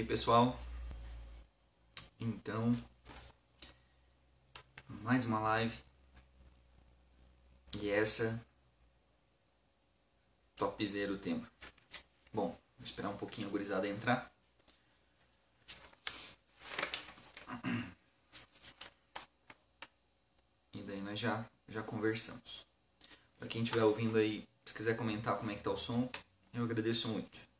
aí, pessoal? Então, mais uma live. E essa, topzera o tema. Bom, vou esperar um pouquinho a gurizada entrar. E daí nós já conversamos. Para quem estiver ouvindo aí, se quiser comentar como é que tá o som, eu agradeço muito.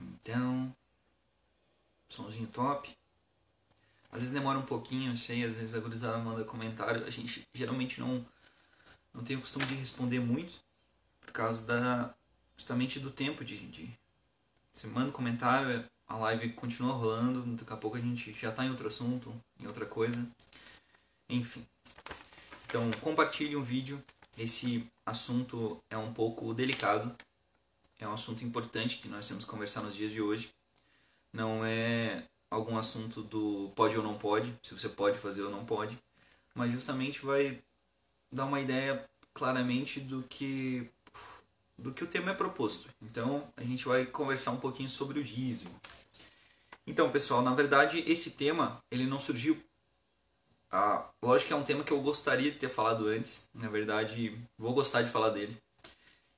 Então, somzinho top. Às vezes demora um pouquinho, eu sei, às vezes a gurizada manda comentário. A gente geralmente não tem o costume de responder muito, por causa justamente do tempo de você manda um comentário, a live continua rolando, daqui a pouco a gente já está em outro assunto, em outra coisa. Enfim. Então, compartilhe um vídeo. Esse assunto é um pouco delicado. É um assunto importante que nós temos que conversar nos dias de hoje. Não é algum assunto do pode ou não pode, se você pode fazer ou não pode, mas justamente vai dar uma ideia claramente do que o tema é proposto. Então, a gente vai conversar um pouquinho sobre o dízimo. Então, pessoal, na verdade, esse tema, ele não surgiu... lógico que é um tema que eu gostaria de ter falado antes. Na verdade, vou gostar de falar dele.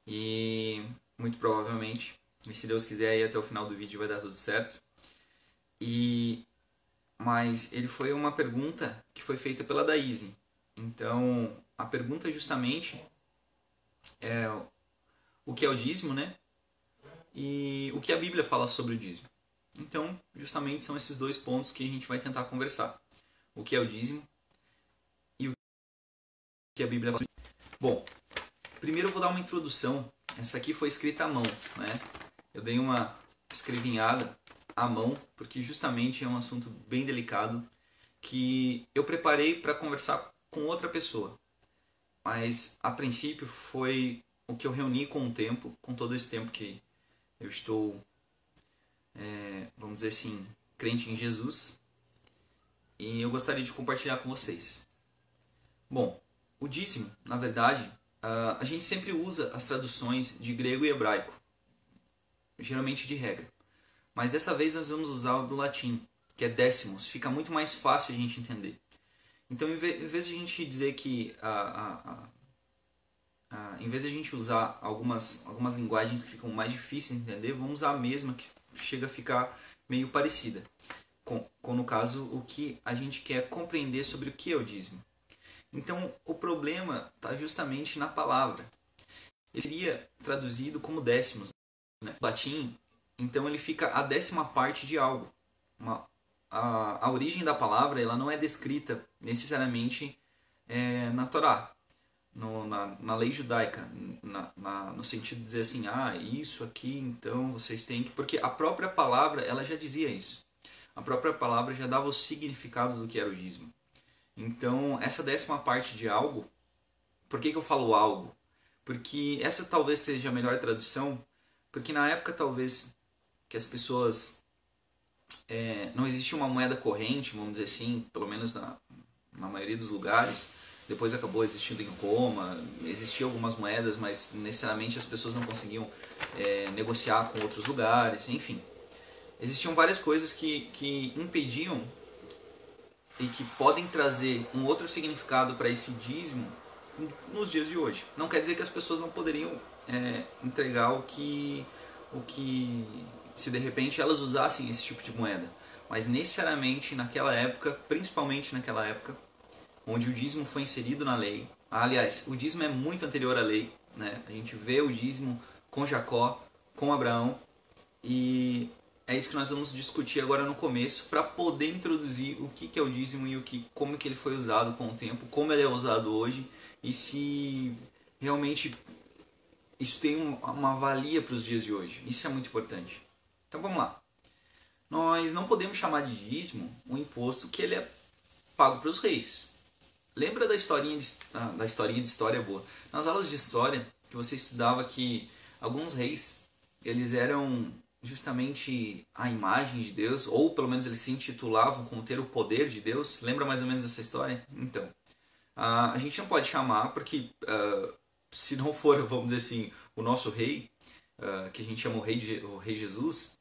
E, muito provavelmente, e se Deus quiser, aí até o final do vídeo vai dar tudo certo. Mas ele foi uma pergunta que foi feita pela Daíse. Então, a pergunta justamente é o que é o dízimo, né? E o que a Bíblia fala sobre o dízimo. Então, justamente são esses dois pontos que a gente vai tentar conversar. O que é o dízimo e o que a Bíblia fala. Bom, primeiro eu vou dar uma introdução. Essa aqui foi escrita à mão, né? Eu dei uma escrevinhada à mão, porque justamente é um assunto bem delicado que eu preparei para conversar com outra pessoa. Mas, a princípio, foi o que eu reuni com o tempo, com todo esse tempo que eu estou, vamos dizer assim, crente em Jesus. E eu gostaria de compartilhar com vocês. Bom, o dízimo, na verdade, a gente sempre usa as traduções de grego e hebraico, geralmente de regra. Mas dessa vez nós vamos usar o do latim, que é décimos. Fica muito mais fácil a gente entender. Então, em vez de a gente dizer que... em vez de a gente usar algumas linguagens que ficam mais difíceis de entender, vamos usar a mesma que chega a ficar meio parecida. Com no caso, o que a gente quer compreender sobre o que é o dízimo. Então, o problema está justamente na palavra. Ele seria traduzido como décimos, né? O latim, então ele fica a 10ª parte de algo. A origem da palavra ela não é descrita necessariamente na Torá, na lei judaica, no sentido de dizer assim, isso aqui então vocês têm que... Porque a própria palavra ela já dizia isso. A própria palavra já dava o significado do que era o dízimo. Então, essa 10ª parte de algo, por que eu falo algo? Porque essa talvez seja a melhor tradução, porque na época talvez que as pessoas... não existia uma moeda corrente, vamos dizer assim, pelo menos na maioria dos lugares. Depois acabou existindo em Roma, existiam algumas moedas, mas necessariamente as pessoas não conseguiam negociar com outros lugares, enfim. Existiam várias coisas que impediam e que podem trazer um outro significado para esse dízimo nos dias de hoje. Não quer dizer que as pessoas não poderiam entregar o que se de repente elas usassem esse tipo de moeda. Mas necessariamente naquela época, principalmente naquela época, onde o dízimo foi inserido na lei. Aliás, o dízimo é muito anterior à lei, né? A gente vê o dízimo com Jacó, com Abraão, e é isso que nós vamos discutir agora no começo, para poder introduzir o que é o dízimo e como que ele foi usado com o tempo, como ele é usado hoje, e se realmente isso tem uma valia para os dias de hoje. Isso é muito importante. Então vamos lá. Nós não podemos chamar de dízimo um imposto que ele é pago para os reis. Lembra da historinha de história boa? Nas aulas de história, que você estudava que alguns reis, eles eram justamente a imagem de Deus, ou pelo menos eles se intitulavam como ter o poder de Deus. Lembra mais ou menos dessa história? Então, a gente não pode chamar porque se não for, vamos dizer assim, o nosso rei, que a gente chama o rei Jesus,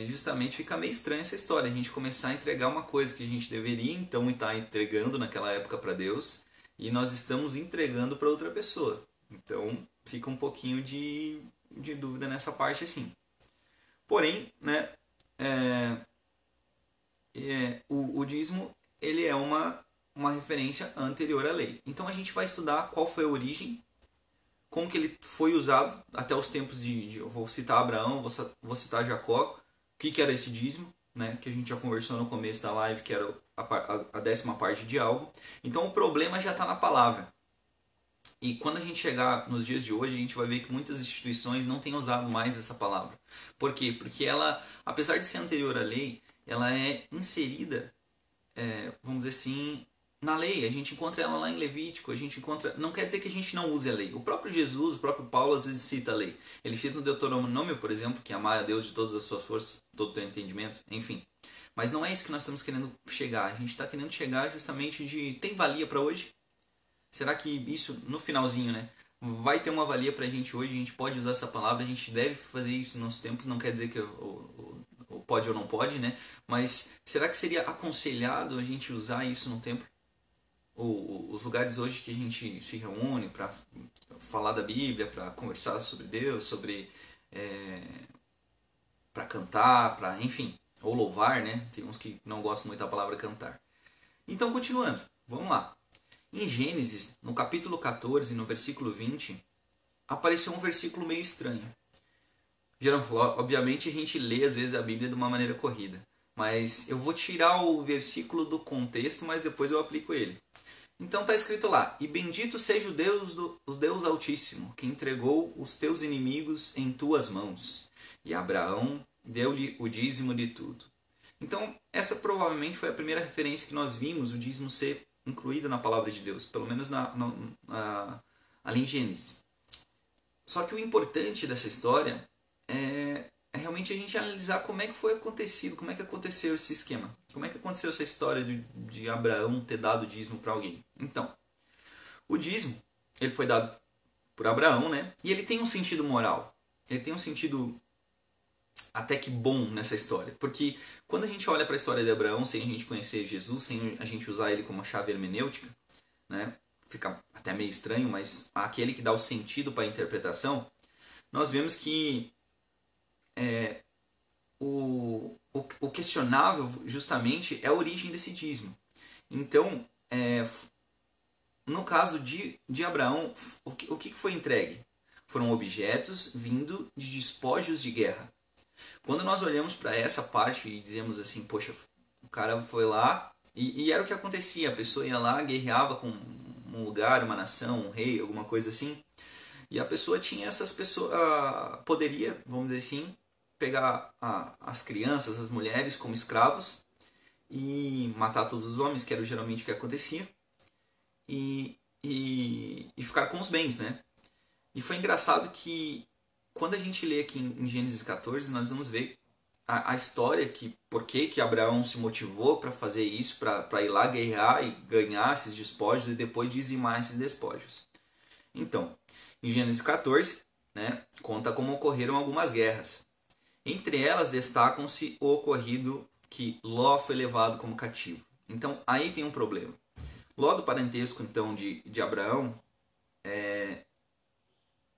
justamente fica meio estranha essa história, a gente começar a entregar uma coisa que a gente deveria então estar entregando naquela época para Deus, e nós estamos entregando para outra pessoa. Então fica um pouquinho de dúvida nessa parte assim. Porém, né, o dízimo ele é uma referência anterior à lei. Então a gente vai estudar qual foi a origem, como que ele foi usado até os tempos eu vou citar Abraão, vou citar Jacó, o que era esse dízimo, né, que a gente já conversou no começo da live, que era a 10ª parte de algo. Então o problema já está na palavra. E quando a gente chegar nos dias de hoje, a gente vai ver que muitas instituições não têm usado mais essa palavra. Por quê? Porque ela, apesar de ser anterior à lei, ela é inserida, vamos dizer assim, na lei. A gente encontra ela lá em Levítico, a gente encontra... Não quer dizer que a gente não use a lei. O próprio Jesus, o próprio Paulo, às vezes cita a lei. Ele cita no Deuteronômio, por exemplo, que é amar a Deus de todas as suas forças, todo o teu entendimento, enfim. Mas não é isso que nós estamos querendo chegar. A gente está querendo chegar justamente de... Tem valia para hoje? Será que isso, no finalzinho, né, vai ter uma valia pra gente hoje? A gente pode usar essa palavra, a gente deve fazer isso nos nossos tempos, não quer dizer que pode ou não pode, né? Mas será que seria aconselhado a gente usar isso no templo? Os lugares hoje que a gente se reúne para falar da Bíblia, para conversar sobre Deus, sobre para cantar, para enfim, ou louvar, né? Tem uns que não gostam muito da palavra cantar. Então, continuando, vamos lá. Em Gênesis, no capítulo 14, no versículo 20, apareceu um versículo meio estranho. Obviamente a gente lê às vezes a Bíblia de uma maneira corrida, mas eu vou tirar o versículo do contexto, mas depois eu aplico ele. Então está escrito lá: E bendito seja o Deus Altíssimo, que entregou os teus inimigos em tuas mãos. E Abraão deu-lhe o dízimo de tudo. Então essa provavelmente foi a primeira referência que nós vimos, o dízimo ser incluído na palavra de Deus, pelo menos ali em Gênesis. Só que o importante dessa história é realmente a gente analisar como é que foi acontecido, como é que aconteceu esse esquema, como é que aconteceu essa história de Abraão ter dado dízimo para alguém. Então, o dízimo, ele foi dado por Abraão, né? E ele tem um sentido moral, ele tem um sentido até que bom nessa história, porque quando a gente olha para a história de Abraão sem a gente conhecer Jesus, sem a gente usar ele como uma chave hermenêutica, né, fica até meio estranho, mas aquele que dá o sentido para a interpretação, nós vemos que o questionável justamente é a origem desse dízimo. Então, no caso de Abraão, o que foi entregue? Foram objetos vindo de despojos de guerra. Quando nós olhamos para essa parte e dizemos assim, poxa, o cara foi lá e era o que acontecia, a pessoa ia lá, guerreava com um lugar, uma nação, um rei, alguma coisa assim, e a pessoa tinha essas pessoas, poderia, vamos dizer assim, pegar as crianças, as mulheres como escravos e matar todos os homens, que era geralmente o que acontecia, e ficar com os bens, né? E foi engraçado que quando a gente lê aqui em Gênesis 14, nós vamos ver a história, por que Abraão se motivou para fazer isso, para ir lá guerrear e ganhar esses despojos e depois dizimar esses despojos. Então, em Gênesis 14, né, conta como ocorreram algumas guerras. Entre elas destacam-se o ocorrido que Ló foi levado como cativo. Então, aí tem um problema. Ló, do parentesco então de Abraão,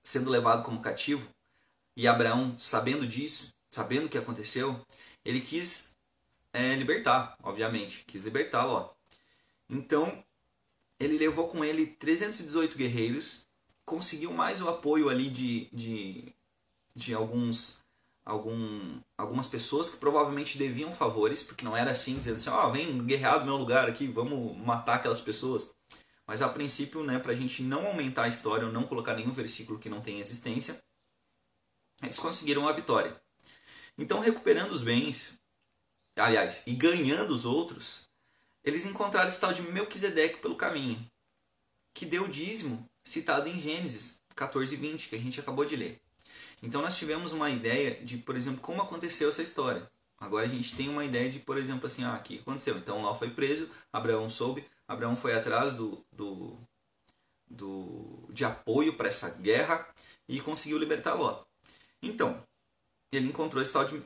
sendo levado como cativo, e Abraão, sabendo disso, sabendo o que aconteceu, ele quis libertar, obviamente, quis libertar Ló. Então, ele levou com ele 318 guerreiros, conseguiu mais o apoio ali de algumas pessoas que provavelmente deviam favores, porque não era assim, dizendo assim, vem guerrear do meu lugar aqui, vamos matar aquelas pessoas. Mas a princípio, né, para a gente não aumentar a história ou não colocar nenhum versículo que não tem existência, eles conseguiram a vitória. Então, recuperando os bens, aliás, e ganhando os outros, eles encontraram esse tal de Melquisedeque pelo caminho, que deu o dízimo citado em Gênesis 14:20, que a gente acabou de ler. Então nós tivemos uma ideia de, por exemplo, como aconteceu essa história. Agora a gente tem uma ideia de, por exemplo, assim, o que aconteceu? Então Ló foi preso, Abraão soube, Abraão foi atrás de apoio para essa guerra e conseguiu libertar Ló. Então, ele encontrou esse tal de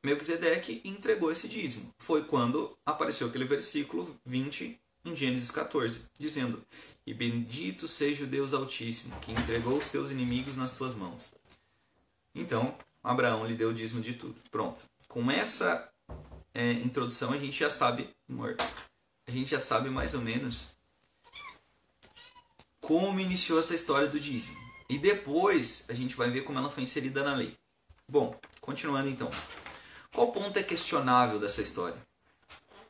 Melquisedeque e entregou esse dízimo. Foi quando apareceu aquele versículo 20 em Gênesis 14, dizendo: "E bendito seja o Deus Altíssimo, que entregou os teus inimigos nas tuas mãos." Então, Abraão lhe deu o dízimo de tudo. Pronto. Com essa introdução, a gente já sabe, amor, a gente já sabe mais ou menos como iniciou essa história do dízimo. E depois a gente vai ver como ela foi inserida na lei. Bom, continuando então. Qual ponto é questionável dessa história?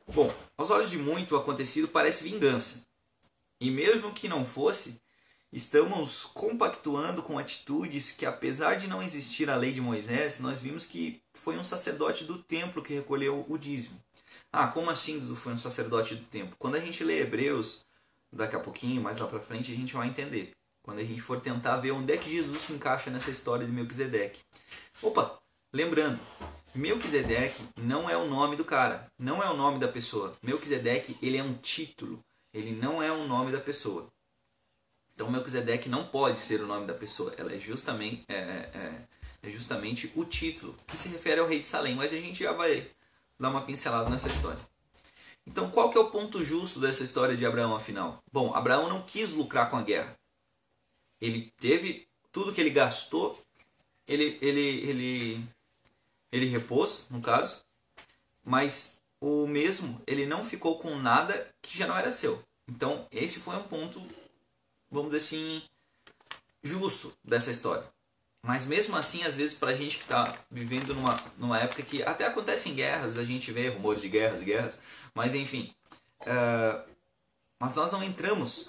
Bom, aos olhos de muito, o acontecido parece vingança. E mesmo que não fosse, estamos compactuando com atitudes que, apesar de não existir a lei de Moisés, nós vimos que foi um sacerdote do templo que recolheu o dízimo. Ah, como assim foi um sacerdote do templo? Quando a gente lê Hebreus, daqui a pouquinho, mais lá pra frente, a gente vai entender. Quando a gente for tentar ver onde é que Jesus se encaixa nessa história de Melquisedeque. Opa, lembrando, Melquisedeque não é o nome do cara, não é o nome da pessoa. Melquisedeque, ele é um título, ele não é o nome da pessoa. Então Melquisedeque não pode ser o nome da pessoa, ela é justamente, justamente o título, que se refere ao rei de Salém, mas a gente já vai dar uma pincelada nessa história. Então qual que é o ponto justo dessa história de Abraão, afinal? Bom, Abraão não quis lucrar com a guerra. Ele teve tudo que ele gastou, ele repôs, no caso, mas o mesmo, ele não ficou com nada que já não era seu. Então esse foi um ponto, vamos dizer assim, justo dessa história. Mas mesmo assim, às vezes, pra gente que está vivendo numa época que até acontecem guerras, a gente vê rumores de guerras, mas enfim, mas nós não entramos,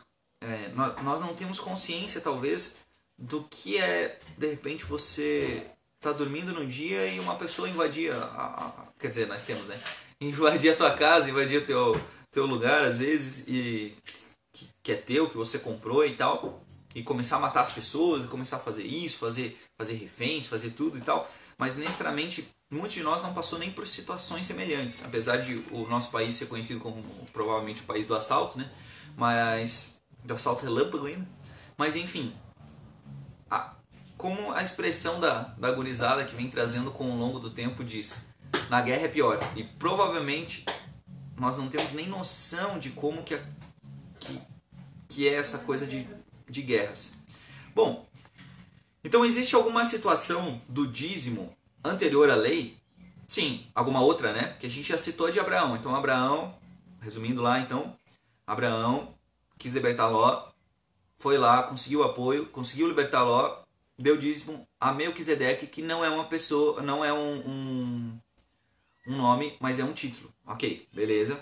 nós não temos consciência, talvez, do que é, de repente, você tá dormindo no dia e uma pessoa invadir, quer dizer, nós temos, né? Invadir a tua casa, invadir o teu lugar, às vezes, e que é teu, que você comprou e tal, e começar a matar as pessoas, e começar a fazer isso, fazer reféns, fazer tudo e tal, mas necessariamente muitos de nós não passou nem por situações semelhantes, apesar de o nosso país ser conhecido como provavelmente o país do assalto, né? Mas do assalto relâmpago ainda. Mas enfim, como a expressão da gurizada que vem trazendo com o longo do tempo diz, na guerra é pior. E provavelmente nós não temos nem noção de como que é essa coisa de guerras. Bom, então existe alguma situação do dízimo anterior à lei? Sim, alguma outra, né? Porque a gente já citou de Abraão. Então Abraão, resumindo lá, então, Abraão quis libertar Ló, foi lá, conseguiu apoio, conseguiu libertar Ló, deu dízimo a Melquisedeque, que não é uma pessoa, não é um nome, mas é um título. Ok, beleza.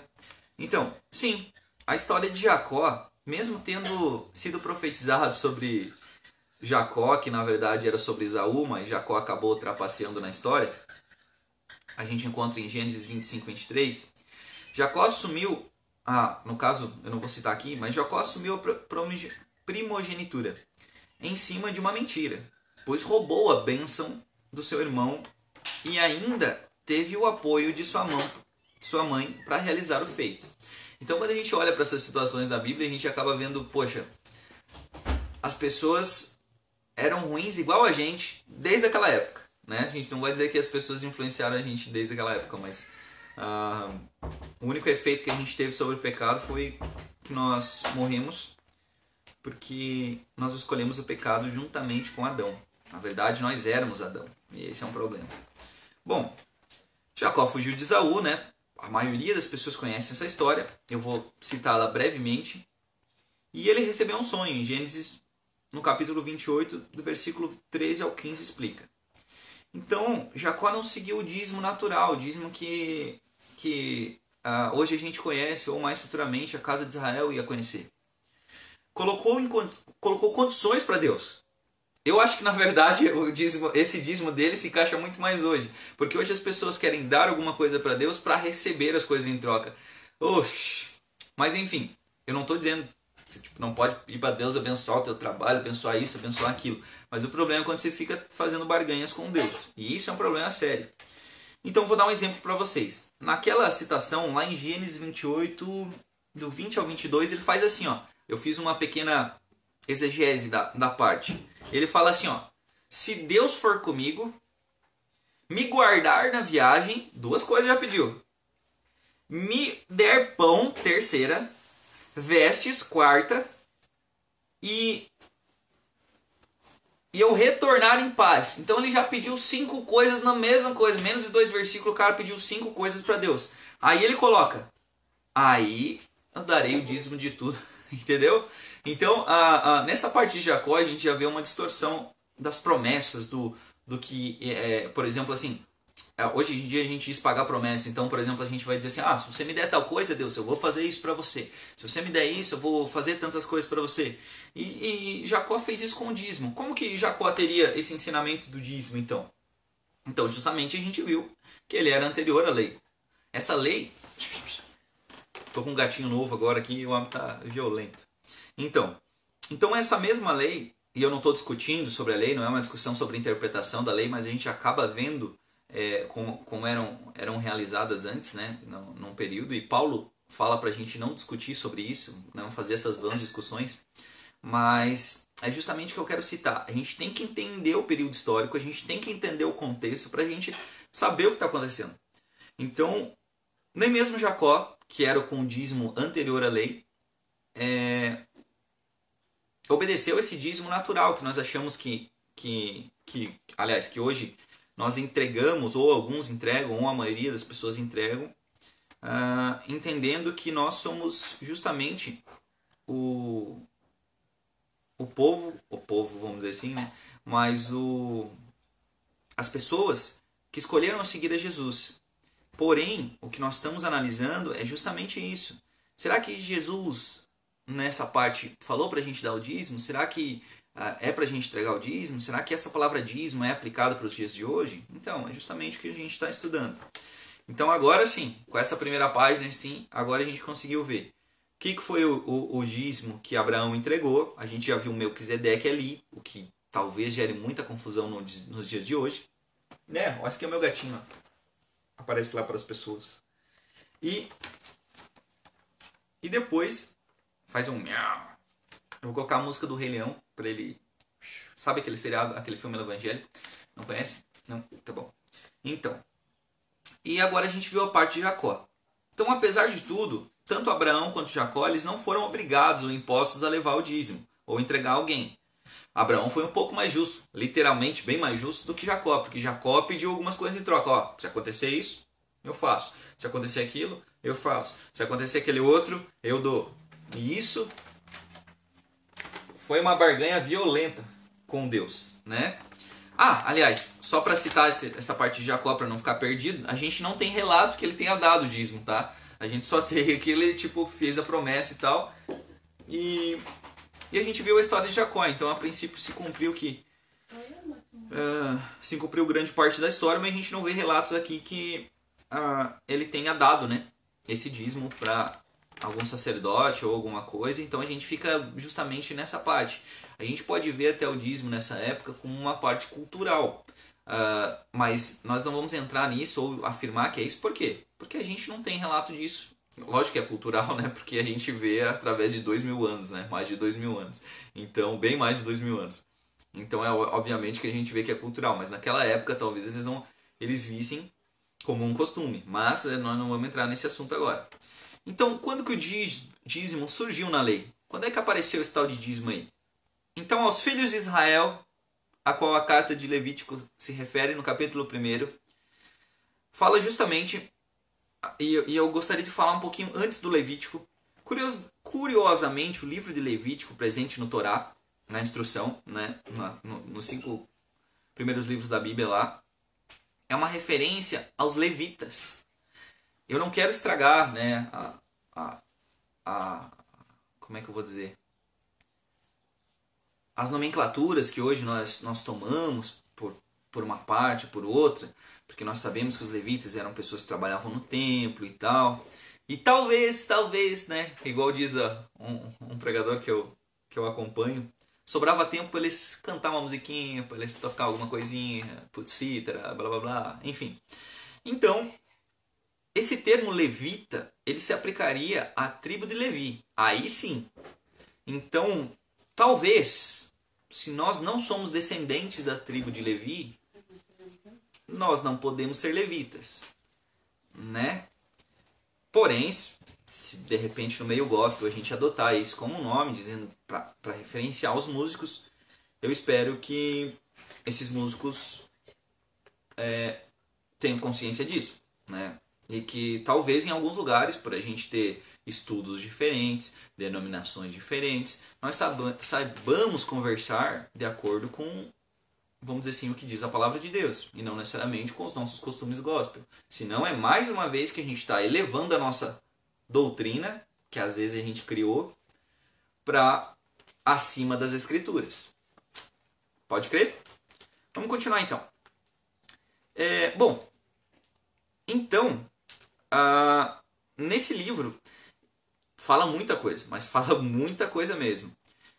Então, sim, a história de Jacó, mesmo tendo sido profetizado sobre Jacó, que na verdade era sobre Esaú, mas Jacó acabou trapaceando na história, a gente encontra em Gênesis 25, 23, Jacó assumiu, no caso, eu não vou citar aqui, mas Jacó assumiu a primogenitura em cima de uma mentira, pois roubou a bênção do seu irmão e ainda teve o apoio de sua mãe para realizar o feito. Então quando a gente olha para essas situações da Bíblia, a gente acaba vendo, poxa, as pessoas eram ruins igual a gente desde aquela época, né? A gente não vai dizer que as pessoas influenciaram a gente desde aquela época, mas o único efeito que a gente teve sobre o pecado foi que nós morremos porque nós escolhemos o pecado juntamente com Adão. Na verdade, nós éramos Adão, e esse é um problema. Bom, Jacó fugiu de Esaú, né? A maioria das pessoas conhecem essa história, eu vou citá-la brevemente. E ele recebeu um sonho, em Gênesis, no capítulo 28, do versículo 13 ao 15, explica. Então, Jacó não seguiu o dízimo natural, o dízimo que hoje a gente conhece, ou mais futuramente a casa de Israel ia conhecer. Colocou condições para Deus. Eu acho que na verdade esse dízimo dele se encaixa muito mais hoje. Porque hoje as pessoas querem dar alguma coisa para Deus para receber as coisas em troca. Oxi. Mas enfim, eu não estou dizendo que você não pode ir para Deus abençoar o teu trabalho, abençoar isso, abençoar aquilo. Mas o problema é quando você fica fazendo barganhas com Deus. E isso é um problema sério. Então vou dar um exemplo para vocês. Naquela citação, lá em Gênesis 28, do 20 ao 22, ele faz assim, ó. Eu fiz uma pequena exegese da parte. Ele fala assim, ó: se Deus for comigo, me guardar na viagem, duas coisas já pediu. Me der pão, terceira, vestes, quarta, e eu retornar em paz. Então ele já pediu 5 coisas na mesma coisa. Menos de 2 versículos, o cara pediu 5 coisas para Deus. Aí ele coloca: aí eu darei o dízimo de tudo. Entendeu? Então, nessa parte de Jacó, a gente já vê uma distorção das promessas, do que, por exemplo, assim, hoje em dia a gente diz pagar promessa. Então, por exemplo, a gente vai dizer assim: se você me der tal coisa, Deus, eu vou fazer isso para você. Se você me der isso, eu vou fazer tantas coisas para você. E Jacó fez isso com o dízimo. Como que Jacó teria esse ensinamento do dízimo, então? Então, justamente a gente viu que ele era anterior à lei. Essa lei... Tô com um gatinho novo agora aqui e o homem tá violento. Então essa mesma lei, e eu não estou discutindo sobre a lei, não é uma discussão sobre a interpretação da lei, mas a gente acaba vendo como eram realizadas antes, né, num período, e Paulo fala para a gente não discutir sobre isso, não fazer essas vãs discussões, mas é justamente o que eu quero citar. A gente tem que entender o período histórico, a gente tem que entender o contexto para a gente saber o que está acontecendo. Então, nem mesmo Jacó, que era com o dízimo anterior à lei, obedeceu esse dízimo natural que nós achamos que hoje nós entregamos, ou alguns entregam, ou a maioria das pessoas entregam, entendendo que nós somos justamente o povo, vamos dizer assim, né? Mas as pessoas que escolheram seguir a Jesus. Porém, o que nós estamos analisando é justamente isso. Será que Jesus, nessa parte, falou para a gente dar o dízimo? Será que é para a gente entregar o dízimo? Será que essa palavra dízimo é aplicada para os dias de hoje? Então, é justamente o que a gente está estudando. Então, agora sim, com essa primeira página, sim, agora a gente conseguiu ver o que foi o dízimo que Abraão entregou. A gente já viu o Melquisedeque ali, o que talvez gere muita confusão nos dias de hoje. Né? Olha, esse aqui é o meu gatinho, ó. Aparece lá para as pessoas. E depois faz um miau. Eu vou colocar a música do Rei Leão para ele. Sabe aquele seriado, aquele filme do Evangelho? Não conhece? Não? Tá bom. Então. E agora a gente viu a parte de Jacó. Então, apesar de tudo, tanto Abraão quanto Jacó, eles não foram obrigados ou impostos a levar o dízimo ou entregar alguém. Abraão foi um pouco mais justo, literalmente bem mais justo do que Jacó, porque Jacó pediu algumas coisas em troca. Ó, se acontecer isso, eu faço. Se acontecer aquilo, eu faço. Se acontecer aquele outro, eu dou. E isso foi uma barganha violenta com Deus, né? Aliás, só para citar essa parte de Jacó para não ficar perdido, a gente não tem relato que ele tenha dado o dízimo, tá? A gente só tem que ele fez a promessa e tal. E a gente viu a história de Jacó, então a princípio se cumpriu se cumpriu grande parte da história, mas a gente não vê relatos aqui que ele tenha dado, né, esse dízimo para algum sacerdote ou alguma coisa, então a gente fica justamente nessa parte. A gente pode ver até o dízimo nessa época como uma parte cultural, mas nós não vamos entrar nisso ou afirmar que é isso. Por quê? Porque a gente não tem relato disso. Lógico que é cultural, né? Porque a gente vê através de 2000 anos, né? Mais de 2000 anos. Então, bem mais de 2000 anos. Então, é obviamente que a gente vê que é cultural. Mas naquela época, talvez eles vissem como um costume. Mas nós não vamos entrar nesse assunto agora. Então, quando que o dízimo surgiu na lei? Quando é que apareceu esse tal de dízimo aí? Então, aos filhos de Israel, a qual a carta de Levítico se refere no capítulo 1, fala justamente... E eu gostaria de falar um pouquinho antes do Levítico. Curiosamente, o livro de Levítico, presente no Torá, na instrução, né, nos 5 primeiros livros da Bíblia lá, é uma referência aos levitas. Eu não quero estragar, né, como é que eu vou dizer? As nomenclaturas que hoje nós tomamos por uma parte, por outra, porque nós sabemos que os levitas eram pessoas que trabalhavam no templo e tal. E talvez, né, igual diz um pregador que eu acompanho, sobrava tempo para eles cantar uma musiquinha, para eles tocar alguma coisinha, cítara, blá blá blá, enfim. Então, esse termo levita, ele se aplicaria à tribo de Levi. Aí sim. Então, talvez, se nós não somos descendentes da tribo de Levi, nós não podemos ser levitas, né? Porém, se de repente no meio gospel a gente adotar isso como nome, dizendo para referenciar os músicos, eu espero que esses músicos tenham consciência disso, né? E que talvez em alguns lugares, por a gente ter estudos diferentes, denominações diferentes, nós saibamos conversar de acordo com, vamos dizer assim, o que diz a palavra de Deus, e não necessariamente com os nossos costumes gospel. Senão é mais uma vez que a gente está elevando a nossa doutrina, que às vezes a gente criou, para acima das escrituras. Pode crer? Vamos continuar então. Bom, então, nesse livro fala muita coisa, mas fala muita coisa mesmo.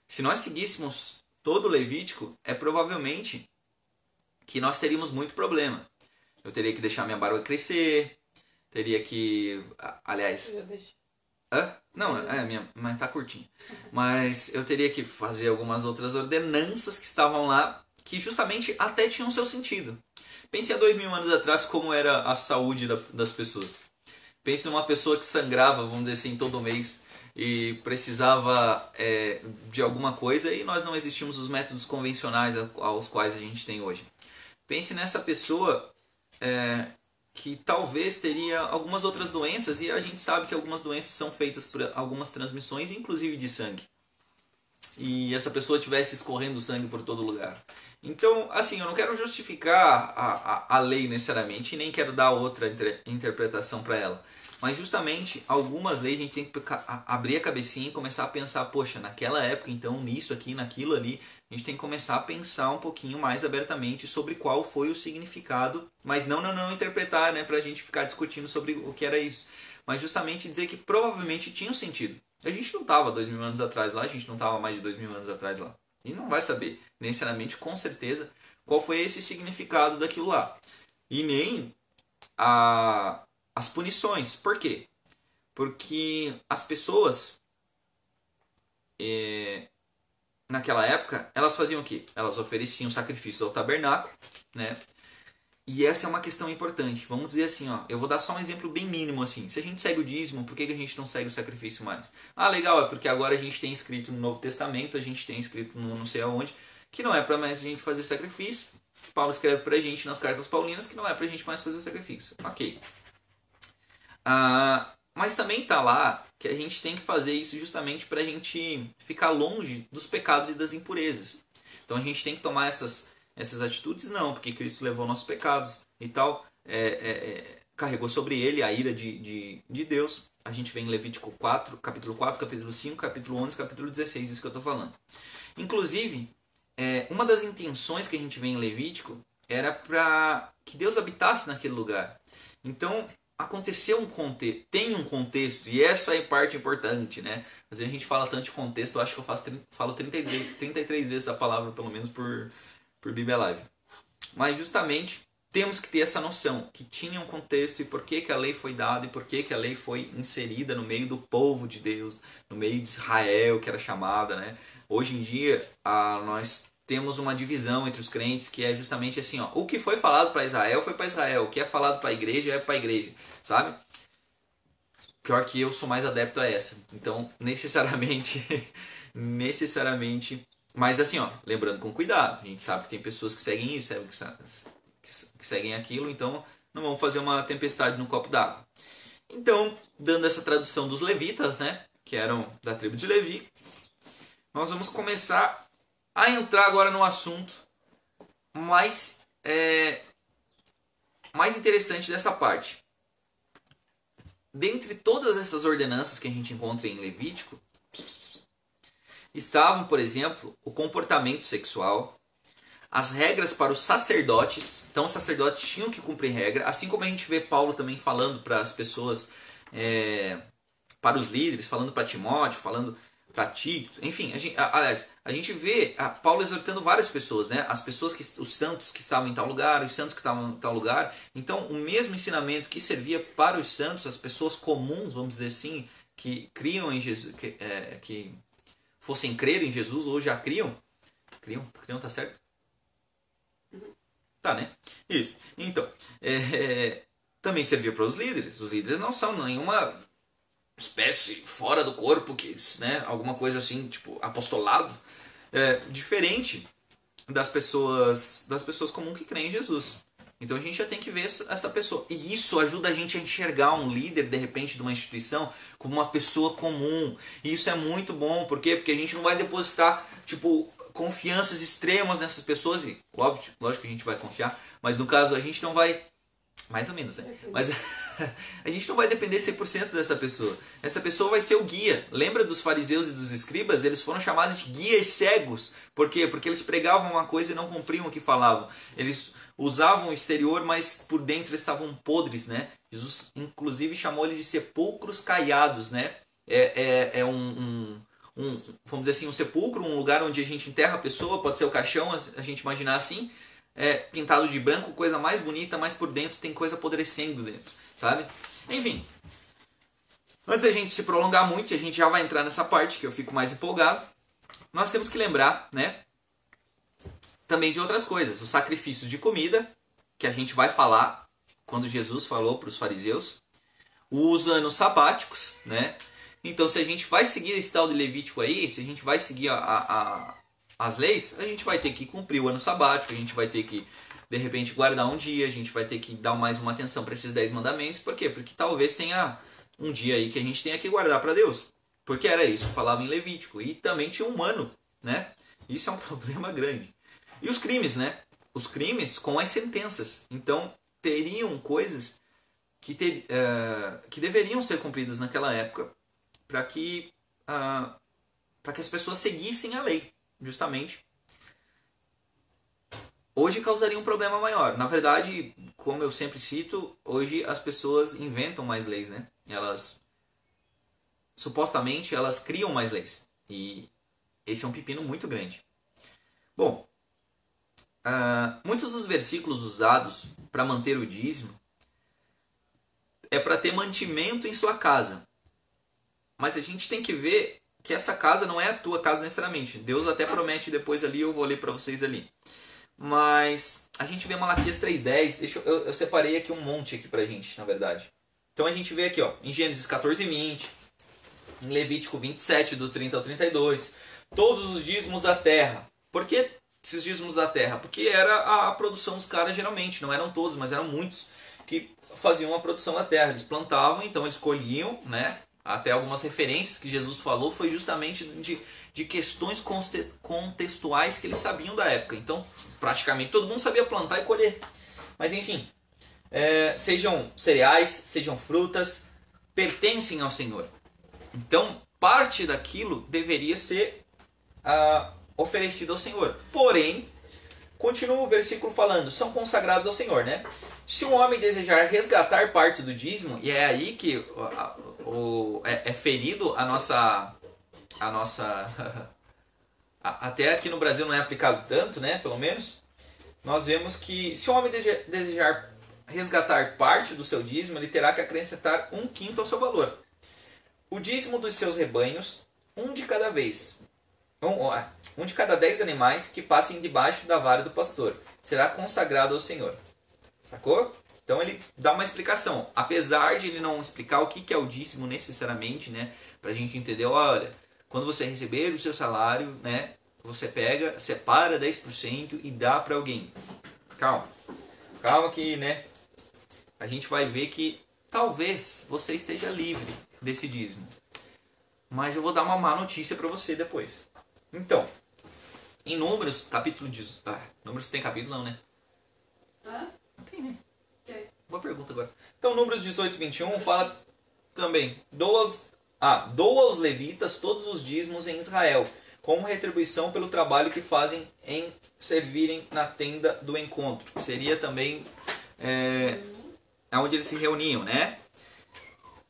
Se nós seguíssemos todo o Levítico, provavelmente que nós teríamos muito problema. Eu teria que deixar minha barba crescer, teria que... Aliás... Não, mas tá curtinho. Mas eu teria que fazer algumas outras ordenanças que estavam lá, que justamente até tinham seu sentido. Pense há 2000 anos atrás como era a saúde das pessoas. Pense numa pessoa que sangrava, vamos dizer assim, todo mês e precisava de alguma coisa e nós não existíamos os métodos convencionais aos quais a gente tem hoje. Pense nessa pessoa que talvez teria algumas outras doenças e a gente sabe que algumas doenças são feitas por algumas transmissões, inclusive de sangue. E essa pessoa estivesse escorrendo sangue por todo lugar. Então, assim, eu não quero justificar a lei necessariamente e nem quero dar outra interpretação para ela. Mas justamente, algumas leis a gente tem que abrir a cabecinha e começar a pensar, poxa, naquela época, então, nisso aqui, naquilo ali, a gente tem que começar a pensar um pouquinho mais abertamente sobre qual foi o significado, mas não interpretar, né, pra gente ficar discutindo sobre o que era isso. Mas justamente dizer que provavelmente tinha um sentido. A gente não estava 2000 anos atrás lá, a gente não estava mais de 2000 anos atrás lá. E não vai saber, necessariamente, com certeza, qual foi esse significado daquilo lá. E nem as punições. Por quê? Porque as pessoas, naquela época, elas faziam o quê? Elas ofereciam sacrifícios ao tabernáculo, né? E essa é uma questão importante. Vamos dizer assim, ó, eu vou dar só um exemplo bem mínimo assim. Se a gente segue o dízimo, por que a gente não segue o sacrifício mais? Ah, legal, é porque agora a gente tem escrito no Novo Testamento, a gente tem escrito no não sei aonde, que não é para mais a gente fazer sacrifício. Paulo escreve pra gente nas cartas paulinas que não é pra gente mais fazer sacrifício. Ok. Mas também tá lá que a gente tem que fazer isso justamente pra gente ficar longe dos pecados e das impurezas. Então a gente tem que tomar essas atitudes? Não, porque Cristo levou nossos pecados e tal, carregou sobre ele a ira de Deus. A gente vê em Levítico 4, capítulo 4, capítulo 5, capítulo 11, capítulo 16, isso que eu estou falando. Inclusive, uma das intenções que a gente vê em Levítico era para que Deus habitasse naquele lugar. Então, aconteceu tem um contexto, e essa é a parte importante, né? Às vezes a gente fala tanto de contexto, eu acho que eu falo 33 vezes a palavra, pelo menos por Bíblia Live. Mas justamente temos que ter essa noção que tinha um contexto e por que a lei foi dada e por que a lei foi inserida no meio do povo de Deus, no meio de Israel, que era chamada, né? Hoje em dia, nós temos uma divisão entre os crentes que é justamente assim, ó, o que foi falado para Israel foi para Israel, o que é falado para a igreja é para a igreja, sabe? Pior que eu sou mais adepto a essa. Então, necessariamente, mas assim, ó, lembrando com cuidado, a gente sabe que tem pessoas que seguem isso, que seguem aquilo, então não vamos fazer uma tempestade no copo d'água. Então, dando essa tradução dos levitas, né, que eram da tribo de Levi, nós vamos começar a entrar agora no assunto mais interessante dessa parte. Dentre todas essas ordenanças que a gente encontra em Levítico, estavam, por exemplo, o comportamento sexual, as regras para os sacerdotes. Então os sacerdotes tinham que cumprir regra, assim como a gente vê Paulo também falando para as pessoas, para os líderes, falando para Timóteo, falando para Tito, enfim, a gente vê Paulo exortando várias pessoas, né? As pessoas, os santos que estavam em tal lugar, os santos que estavam em tal lugar. Então o mesmo ensinamento que servia para os santos, as pessoas comuns, vamos dizer assim, que criam em Jesus, que fossem crer em Jesus ou já criam. Criam, tá certo? Tá, né? Isso. Então, também servia para os líderes. Os líderes não são nenhuma espécie fora do corpo, que, né, alguma coisa assim, tipo apostolado, diferente das pessoas comuns que creem em Jesus. Então a gente já tem que ver essa pessoa. E isso ajuda a gente a enxergar um líder, de repente, de uma instituição como uma pessoa comum. E isso é muito bom. Por quê? Porque a gente não vai depositar, tipo, confianças extremas nessas pessoas. E, lógico que a gente vai confiar, mas no caso a gente não vai... Mais ou menos, né? Mas a gente não vai depender 100% dessa pessoa. Essa pessoa vai ser o guia. Lembra dos fariseus e dos escribas? Eles foram chamados de guias cegos. Por quê? Porque eles pregavam uma coisa e não cumpriam o que falavam. Eles usavam o exterior, mas por dentro eles estavam podres, né? Jesus, inclusive, chamou eles de sepulcros caiados, né? Vamos dizer assim, um sepulcro, um lugar onde a gente enterra a pessoa, pode ser o caixão, a gente imaginar assim. Pintado de branco, coisa mais bonita, mas por dentro tem coisa apodrecendo dentro, sabe? Enfim, antes da gente se prolongar muito, a gente já vai entrar nessa parte que eu fico mais empolgado, nós temos que lembrar, né, também de outras coisas. Os sacrifícios de comida, que a gente vai falar quando Jesus falou para os fariseus, os anos sabáticos, né? Então, se a gente vai seguir esse tal de Levítico aí, se a gente vai seguir as leis, a gente vai ter que cumprir o ano sabático, a gente vai ter que, de repente, guardar um dia, a gente vai ter que dar mais uma atenção para esses 10 mandamentos. Por quê? Porque talvez tenha um dia aí que a gente tenha que guardar para Deus. Porque era isso que falava em Levítico. E também tinha um ano, né? Isso é um problema grande. E os crimes, né? Os crimes com as sentenças. Então, teriam coisas que deveriam ser cumpridas naquela época para que as pessoas seguissem a lei. Justamente, hoje causaria um problema maior. Na verdade, como eu sempre cito, hoje as pessoas inventam mais leis, né? Supostamente, elas criam mais leis. E esse é um pepino muito grande. Bom, muitos dos versículos usados para manter o dízimo é para ter mantimento em sua casa. Mas a gente tem que ver que essa casa não é a tua casa necessariamente. Deus até promete depois ali, eu vou ler para vocês ali. Mas a gente vê Malaquias 3:10, eu separei aqui um monte aqui pra gente, na verdade. Então a gente vê aqui, ó, em Gênesis 14:20, em Levítico 27, do 30 ao 32, todos os dízimos da terra. Por que esses dízimos da terra? Porque era a produção dos caras geralmente, não eram todos, mas eram muitos que faziam a produção da terra. Eles plantavam, então eles colhiam, né? Até algumas referências que Jesus falou foi justamente de questões contextuais que eles sabiam da época. Então, praticamente todo mundo sabia plantar e colher. Mas enfim, sejam cereais, sejam frutas, pertencem ao Senhor. Então, parte daquilo deveria ser oferecido ao Senhor. Porém, continua o versículo falando, são consagrados ao Senhor, né? Se um homem desejar resgatar parte do dízimo, e é aí que é ferido a nossa até aqui no Brasil não é aplicado tanto, né? Pelo menos nós vemos que se um homem desejar resgatar parte do seu dízimo, ele terá que acrescentar 1/5 ao seu valor. O dízimo dos seus rebanhos, um de cada vez, um de cada 10 animais que passem debaixo da vara do pastor, será consagrado ao Senhor. Sacou? Então ele dá uma explicação. Apesar de ele não explicar o que é o dízimo necessariamente, né? Pra gente entender, olha, quando você receber o seu salário, né? Você pega, separa 10% e dá para alguém. Calma. Calma que, né? A gente vai ver que talvez você esteja livre desse dízimo. Mas eu vou dar uma má notícia para você depois. Então, em Números, capítulo 18... Números tem capítulo não, né? Não tem, né? Boa pergunta agora. Então, Números 18:21 fala também: doa aos levitas todos os dízimos em Israel, como retribuição pelo trabalho que fazem em servirem na tenda do encontro, que seria também onde eles se reuniam, né?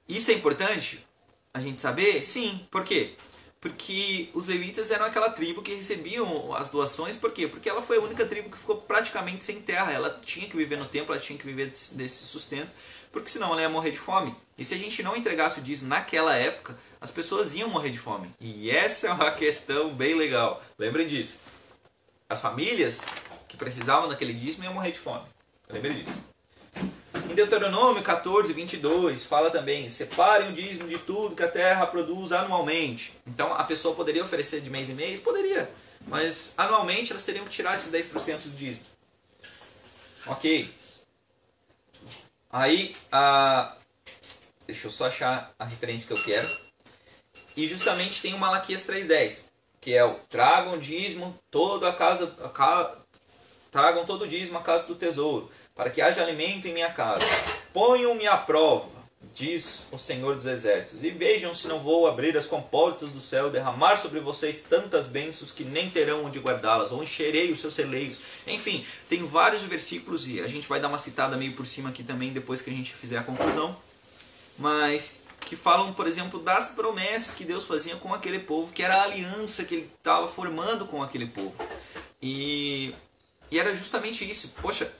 Isso é importante a gente saber? Sim. Por quê? Porque os levitas eram aquela tribo que recebiam as doações. Por quê? Porque ela foi a única tribo que ficou praticamente sem terra. Ela tinha que viver no templo, ela tinha que viver desse sustento, porque senão ela ia morrer de fome. E se a gente não entregasse o dízimo naquela época, as pessoas iam morrer de fome. E essa é uma questão bem legal. Lembrem disso. As famílias que precisavam daquele dízimo iam morrer de fome. Lembrem disso. Em Deuteronômio 14, 22, fala também: separem o dízimo de tudo que a terra produz anualmente. Então a pessoa poderia oferecer de mês em mês? Poderia. Mas anualmente elas teriam que tirar esses 10% do dízimo. Ok. Aí, deixa eu só achar a referência que eu quero. E justamente tem o Malaquias 3,10, que é o: tragam dízimo toda tragam todo o dízimo à casa do tesouro, para que haja alimento em minha casa. Ponham-me à prova, diz o Senhor dos Exércitos, e vejam se não vou abrir as comportas do céu, derramar sobre vocês tantas bênçãos que nem terão onde guardá-las, ou encherei os seus celeiros. Enfim, tem vários versículos, e a gente vai dar uma citada meio por cima aqui também, depois que a gente fizer a conclusão, mas que falam, por exemplo, das promessas que Deus fazia com aquele povo, que era a aliança que Ele estava formando com aquele povo. E era justamente isso. Poxa,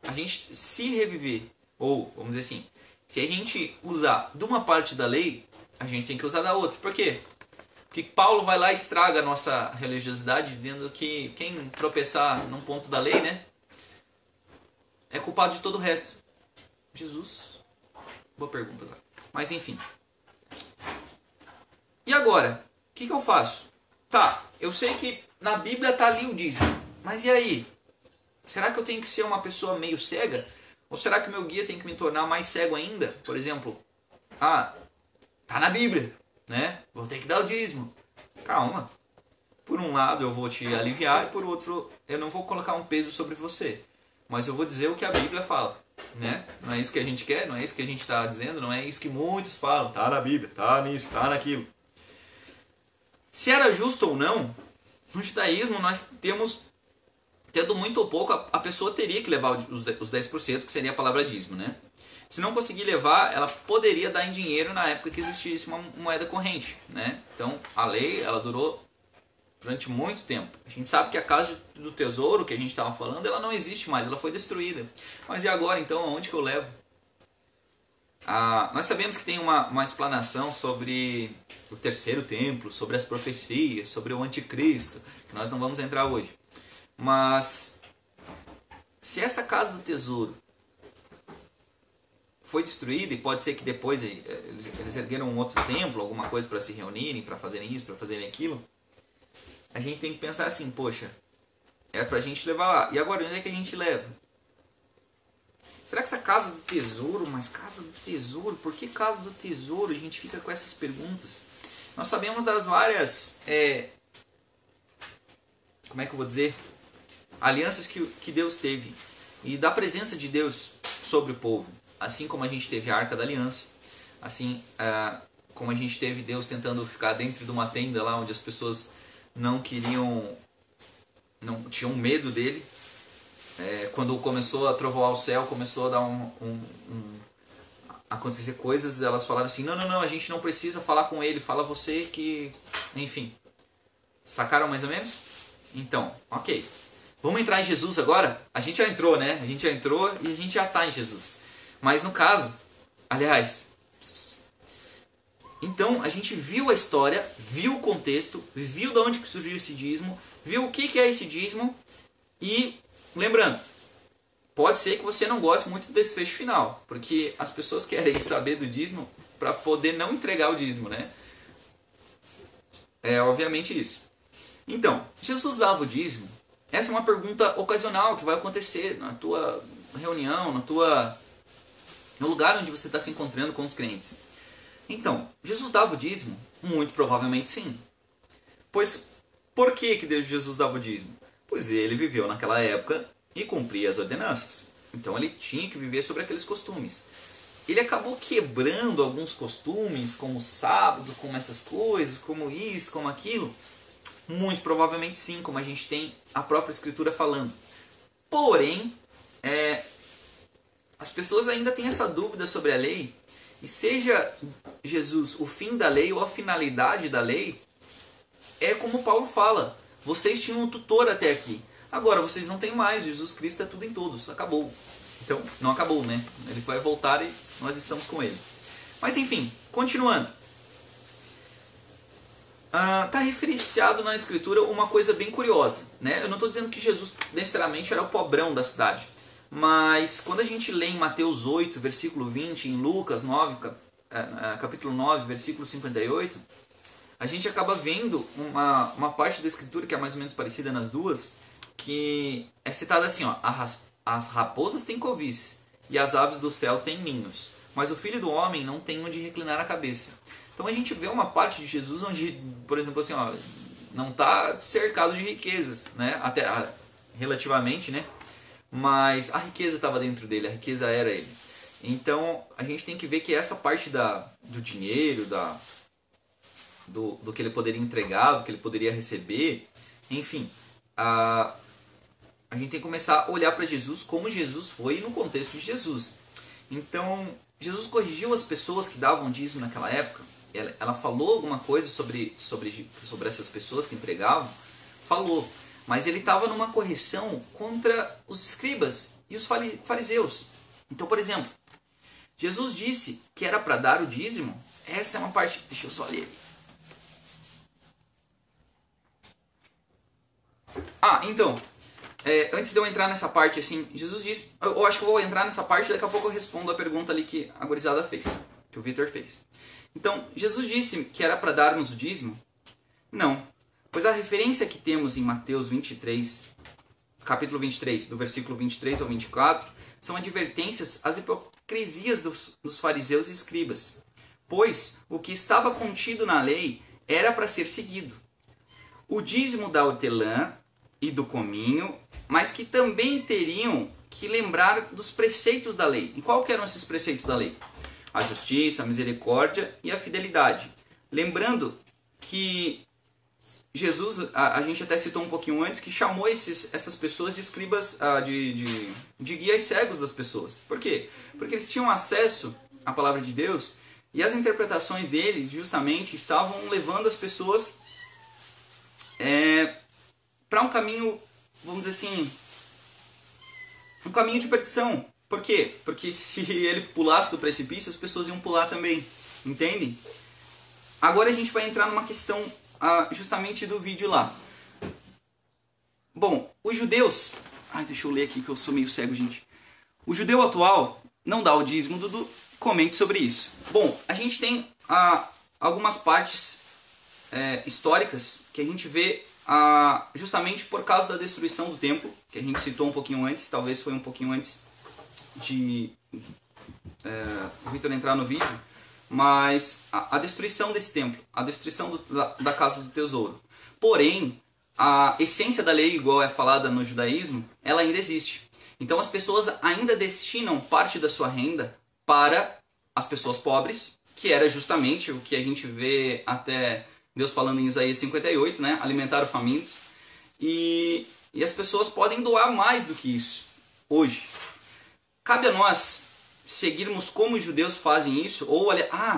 a gente se reviver, ou vamos dizer assim, se a gente usar de uma parte da lei, a gente tem que usar da outra. Por quê? Porque Paulo vai lá e estraga a nossa religiosidade, dizendo que quem tropeçar num ponto da lei, né, é culpado de todo o resto. Jesus? Boa pergunta agora. Mas enfim. E agora? O que eu faço? Tá, eu sei que na Bíblia tá ali o dízimo. Mas e aí? Será que eu tenho que ser uma pessoa meio cega? Ou será que o meu guia tem que me tornar mais cego ainda? Por exemplo, tá na Bíblia, né? Vou ter que dar o dízimo. Calma. Por um lado eu vou te aliviar e por outro eu não vou colocar um peso sobre você. Mas eu vou dizer o que a Bíblia fala, né? Não é isso que a gente quer, não é isso que a gente está dizendo, não é isso que muitos falam. Tá na Bíblia, tá nisso, tá naquilo. Se era justo ou não, no judaísmo nós temos, tendo muito ou pouco, a pessoa teria que levar os 10%, que seria a palavra dízimo, né? Se não conseguir levar, ela poderia dar em dinheiro na época que existisse uma moeda corrente, né? Então a lei, ela durou durante muito tempo. A gente sabe que a casa do tesouro que a gente estava falando, ela não existe mais, ela foi destruída. Mas e agora então, aonde que eu levo? Nós sabemos que tem uma explanação sobre o terceiro templo, sobre as profecias, sobre o anticristo, que nós não vamos entrar hoje. Mas se essa casa do tesouro foi destruída, e pode ser que depois eles ergueram um outro templo, alguma coisa para se reunirem, para fazerem isso, para fazerem aquilo, a gente tem que pensar assim: poxa, é para a gente levar lá. E agora, onde é que a gente leva? Será que essa casa do tesouro, mas casa do tesouro, por que casa do tesouro? A gente fica com essas perguntas. Nós sabemos das várias, como é que eu vou dizer? Alianças que Deus teve. E da presença de Deus sobre o povo. Assim como a gente teve a Arca da Aliança. Assim como a gente teve Deus tentando ficar dentro de uma tenda lá onde as pessoas não tinham medo dele. Quando começou a trovoar o céu, começou a dar acontecer coisas, elas falaram assim: não, a gente não precisa falar com ele, fala você que... Enfim, sacaram mais ou menos? Então, ok, vamos entrar em Jesus agora? A gente já entrou, né? A gente já entrou e a gente já está em Jesus. Mas no caso, aliás, então a gente viu a história, viu o contexto, viu de onde que surgiu esse dízimo, viu o que é esse dízimo. E lembrando, pode ser que você não goste muito do desfecho final, porque as pessoas querem saber do dízimo para poder não entregar o dízimo, né? É obviamente isso. Então, Jesus dava o dízimo? Essa é uma pergunta ocasional que vai acontecer na tua reunião, no lugar onde você está se encontrando com os crentes. Então, Jesus dava o dízimo? Muito provavelmente sim. Pois, por que Jesus dava o dízimo? Pois ele viveu naquela época e cumpria as ordenanças. Então ele tinha que viver sobre aqueles costumes. Ele acabou quebrando alguns costumes, como o sábado, como essas coisas, como isso, como aquilo. Muito provavelmente sim, como a gente tem a própria Escritura falando. Porém, as pessoas ainda têm essa dúvida sobre a lei. E seja Jesus o fim da lei ou a finalidade da lei, é como Paulo fala, vocês tinham um tutor até aqui, agora vocês não têm mais, Jesus Cristo é tudo em todos, acabou. Então, não acabou, né? Ele vai voltar e nós estamos com ele. Mas enfim, continuando. Está referenciado na escritura uma coisa bem curiosa, né? Eu não estou dizendo que Jesus necessariamente era o pobrão da cidade, mas quando a gente lê em Mateus 8, versículo 20, em Lucas 9, capítulo 9, versículo 58, a gente acaba vendo uma parte da escritura que é mais ou menos parecida nas duas, que é citada assim, ó, as raposas têm covis e as aves do céu têm ninhos, mas o Filho do Homem não tem onde reclinar a cabeça. Então a gente vê uma parte de Jesus onde, por exemplo, assim, ó, não está cercado de riquezas, né? Até relativamente, né? Mas a riqueza estava dentro dele, a riqueza era ele. Então a gente tem que ver que essa parte do dinheiro, do que ele poderia entregar, do que ele poderia receber, enfim, a gente tem que começar a olhar para Jesus como Jesus foi no contexto de Jesus. Então Jesus corrigiu as pessoas que davam dízimo naquela época. Ela falou alguma coisa sobre essas pessoas que entregavam? Falou. Mas ele estava numa correção contra os escribas e os fariseus. Então, por exemplo, Jesus disse que era para dar o dízimo. Essa é uma parte... Deixa eu só ler. Então... antes de eu entrar nessa parte, assim, Jesus disse... Eu acho que eu vou entrar nessa parte e daqui a pouco eu respondo a pergunta ali que a gurizada fez. Que o Vitor fez. Então, Jesus disse que era para darmos o dízimo? Não. Pois a referência que temos em Mateus 23, capítulo 23, do versículo 23 ao 24, são advertências às hipocrisias dos fariseus e escribas. Pois o que estava contido na lei era para ser seguido. O dízimo da hortelã e do cominho, mas que também teriam que lembrar dos preceitos da lei. E qual que eram esses preceitos da lei? A justiça, a misericórdia e a fidelidade. Lembrando que Jesus, a gente até citou um pouquinho antes, que chamou essas pessoas de escribas, de guias cegos das pessoas. Por quê? Porque eles tinham acesso à palavra de Deus e as interpretações deles justamente estavam levando as pessoas para um caminho, vamos dizer assim, um caminho de perdição. Por quê? Porque se ele pulasse do precipício, as pessoas iam pular também. Entendem? Agora a gente vai entrar numa questão justamente do vídeo lá. Bom, os judeus... deixa eu ler aqui que eu sou meio cego, gente. O judeu atual não dá o dízimo, Dudu. Comente sobre isso. Bom, a gente tem algumas partes históricas que a gente vê justamente por causa da destruição do templo, que a gente citou um pouquinho antes, talvez foi um pouquinho antes de o Vitor entrar no vídeo, mas a destruição desse templo, a destruição da casa do tesouro. Porém, a essência da lei, igual é falada no judaísmo, ela ainda existe. Então as pessoas ainda destinam parte da sua renda para as pessoas pobres, que era justamente o que a gente vê até Deus falando em Isaías 58, né? Alimentar os famintos. E as pessoas podem doar mais do que isso hoje. Cabe a nós seguirmos como os judeus fazem isso, ou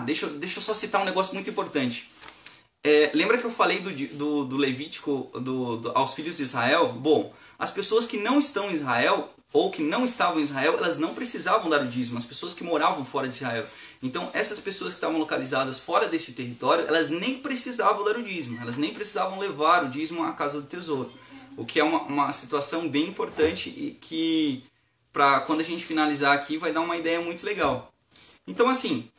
deixa eu só citar um negócio muito importante. Lembra que eu falei do Levítico aos filhos de Israel? Bom, as pessoas que não estão em Israel, ou que não estavam em Israel, elas não precisavam dar o dízimo, as pessoas que moravam fora de Israel. Então, essas pessoas que estavam localizadas fora desse território, elas nem precisavam dar o dízimo, elas nem precisavam levar o dízimo à casa do tesouro. O que é uma situação bem importante e que... para quando a gente finalizar aqui, vai dar uma ideia muito legal. Então, assim,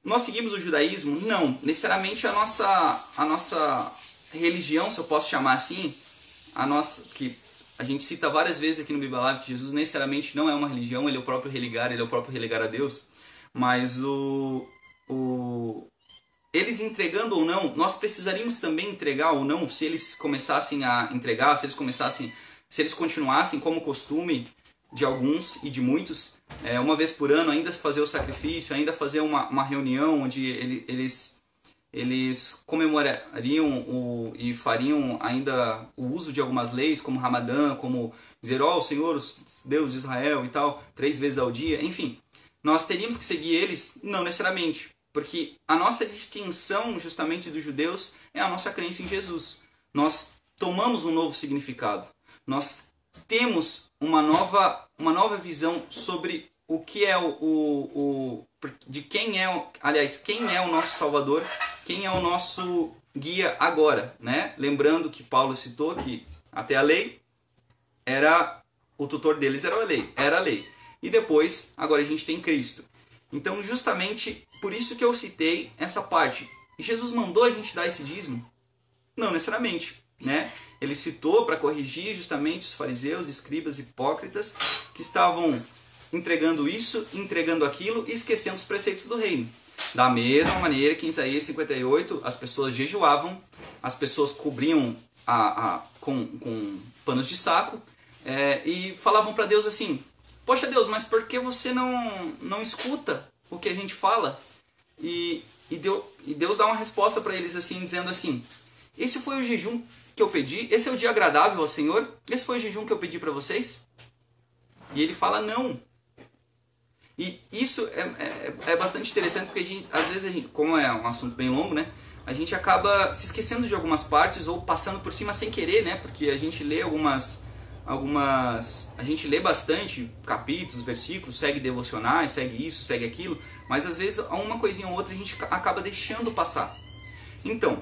nós seguimos o judaísmo? Não. Necessariamente a nossa religião, se eu posso chamar assim, que a gente cita várias vezes aqui no Bíblia Live que Jesus necessariamente não é uma religião, ele é o próprio religar a Deus. Mas eles entregando ou não, nós precisaríamos também entregar ou não, se eles começassem a entregar, se eles continuassem como costume de alguns e de muitos, uma vez por ano, ainda fazer o sacrifício, ainda fazer uma reunião onde eles comemorariam e fariam ainda o uso de algumas leis, como Ramadã, como dizer, o Senhor, Deus de Israel e tal, 3 vezes ao dia, enfim. Nós teríamos que seguir eles? Não necessariamente. Porque a nossa distinção justamente dos judeus é a nossa crença em Jesus. Nós tomamos um novo significado. Nós temos uma nova visão sobre o que é de quem é, aliás, quem é o nosso Salvador, quem é o nosso guia agora, né? Lembrando que Paulo citou que até a lei o tutor deles era a lei. E depois, agora a gente tem Cristo. Então, justamente por isso que eu citei essa parte. Jesus mandou a gente dar esse dízimo? Não necessariamente, né? Ele citou para corrigir justamente os fariseus, escribas, hipócritas que estavam entregando isso, entregando aquilo e esquecendo os preceitos do reino. Da mesma maneira que em Isaías 58 as pessoas jejuavam, as pessoas cobriam com panos de saco e falavam para Deus assim: poxa Deus, mas por que você não escuta o que a gente fala? E Deus dá uma resposta para eles assim, dizendo assim: esse foi o jejum que eu pedi? Esse é o dia agradável ao Senhor? Esse foi o jejum que eu pedi para vocês? E ele fala não. E isso é bastante interessante porque às vezes, como é um assunto bem longo, né? A gente acaba se esquecendo de algumas partes ou passando por cima sem querer, né? Porque a gente lê a gente lê bastante capítulos, versículos, segue devocionais, segue isso, segue aquilo, mas às vezes uma coisinha ou outra a gente acaba deixando passar. Então,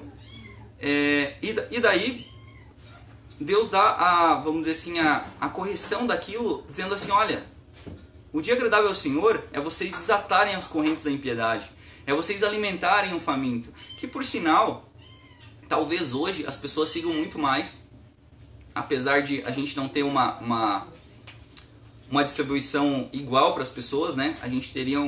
e daí Deus dá vamos dizer assim, a correção daquilo, dizendo assim: olha, o dia agradável ao Senhor é vocês desatarem as correntes da impiedade, é vocês alimentarem o faminto, que por sinal, talvez hoje as pessoas sigam muito mais, apesar de a gente não ter uma distribuição igual para as pessoas, né? A gente teria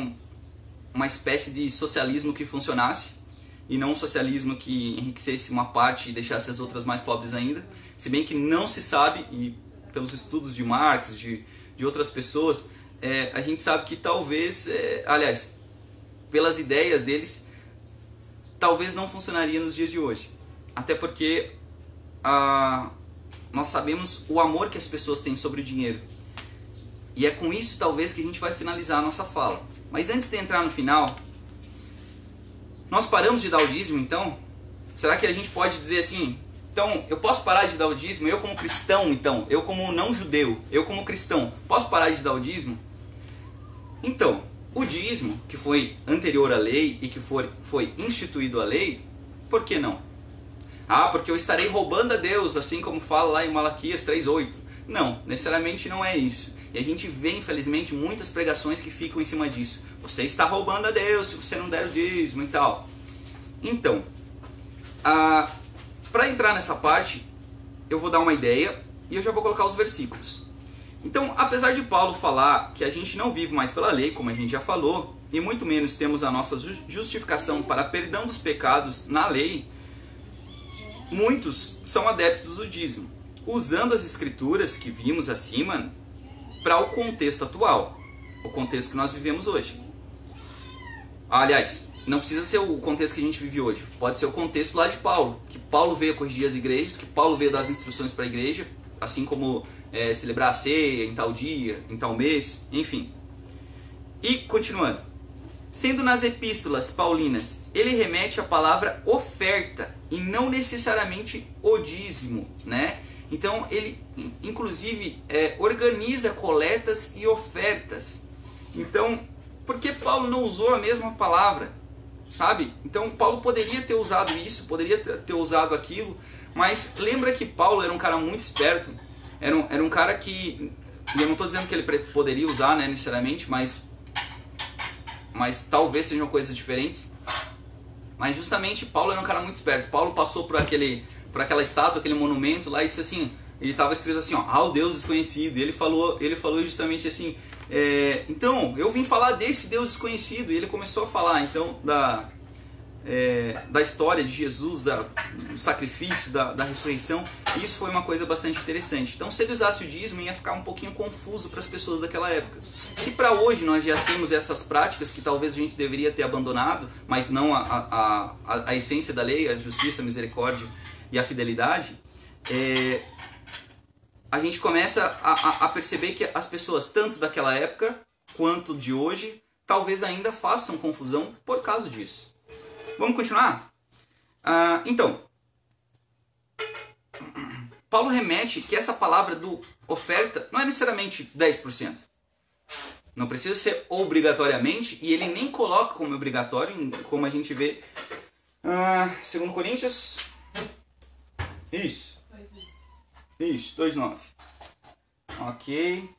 uma espécie de socialismo que funcionasse, e não um socialismo que enriquecesse uma parte e deixasse as outras mais pobres ainda. Se bem que não se sabe, e pelos estudos de Marx, de outras pessoas, a gente sabe que talvez, aliás, pelas ideias deles, talvez não funcionaria nos dias de hoje. Até porque nós sabemos o amor que as pessoas têm sobre o dinheiro. E é com isso talvez que a gente vai finalizar a nossa fala. Mas antes de entrar no final, nós paramos de dar o dízimo então? Será que a gente pode dizer assim: então eu posso parar de dar o dízimo? Eu como cristão então, eu como não judeu, eu como cristão, posso parar de dar o dízimo? Então, o dízimo que foi anterior à lei e que foi instituído à lei, por que não? Porque eu estarei roubando a Deus, assim como fala lá em Malaquias 3:8. Não, necessariamente não é isso. E a gente vê, infelizmente, muitas pregações que ficam em cima disso. Você está roubando a Deus se você não der o dízimo e tal. Então, para entrar nessa parte, eu vou dar uma ideia e eu já vou colocar os versículos. Então, apesar de Paulo falar que a gente não vive mais pela lei, como a gente já falou, e muito menos temos a nossa justificação para perdão dos pecados na lei, muitos são adeptos do dízimo, usando as escrituras que vimos acima para o contexto atual, o contexto que nós vivemos hoje. Aliás, não precisa ser o contexto que a gente vive hoje, pode ser o contexto lá de Paulo, que Paulo veio corrigir as igrejas, que Paulo veio dar as instruções para a igreja, assim como celebrar a ceia em tal dia, em tal mês, enfim. E continuando, sendo nas epístolas paulinas, ele remete à palavra oferta e não necessariamente o dízimo, né? Então ele inclusive organiza coletas e ofertas. Então, por que Paulo não usou a mesma palavra? Sabe? Então Paulo poderia ter usado isso, poderia ter usado aquilo, mas lembra que Paulo era um cara muito esperto, era um cara que, eu não estou dizendo que ele poderia usar, né, necessariamente, mas talvez sejam coisas diferentes. Mas justamente Paulo era um cara muito esperto. Paulo passou por aquela estátua, aquele monumento lá e disse assim, ele estava escrito assim, ó, ao Deus desconhecido. E ele falou justamente assim, então eu vim falar desse Deus desconhecido. E ele começou a falar então da história de Jesus, do sacrifício, da ressurreição. E isso foi uma coisa bastante interessante. Então, se ele usasse o dízimo, ia ficar um pouquinho confuso para as pessoas daquela época. Se para hoje nós já temos essas práticas que talvez a gente deveria ter abandonado, mas não a essência da lei, a justiça, a misericórdia e a fidelidade, a gente começa a perceber que as pessoas, tanto daquela época quanto de hoje, talvez ainda façam confusão por causa disso. Vamos continuar? Então, Paulo remete que essa palavra do oferta não é necessariamente 10%. Não precisa ser obrigatoriamente, e ele nem coloca como obrigatório, como a gente vê 2 Coríntios. Isso, 2:9. Ok.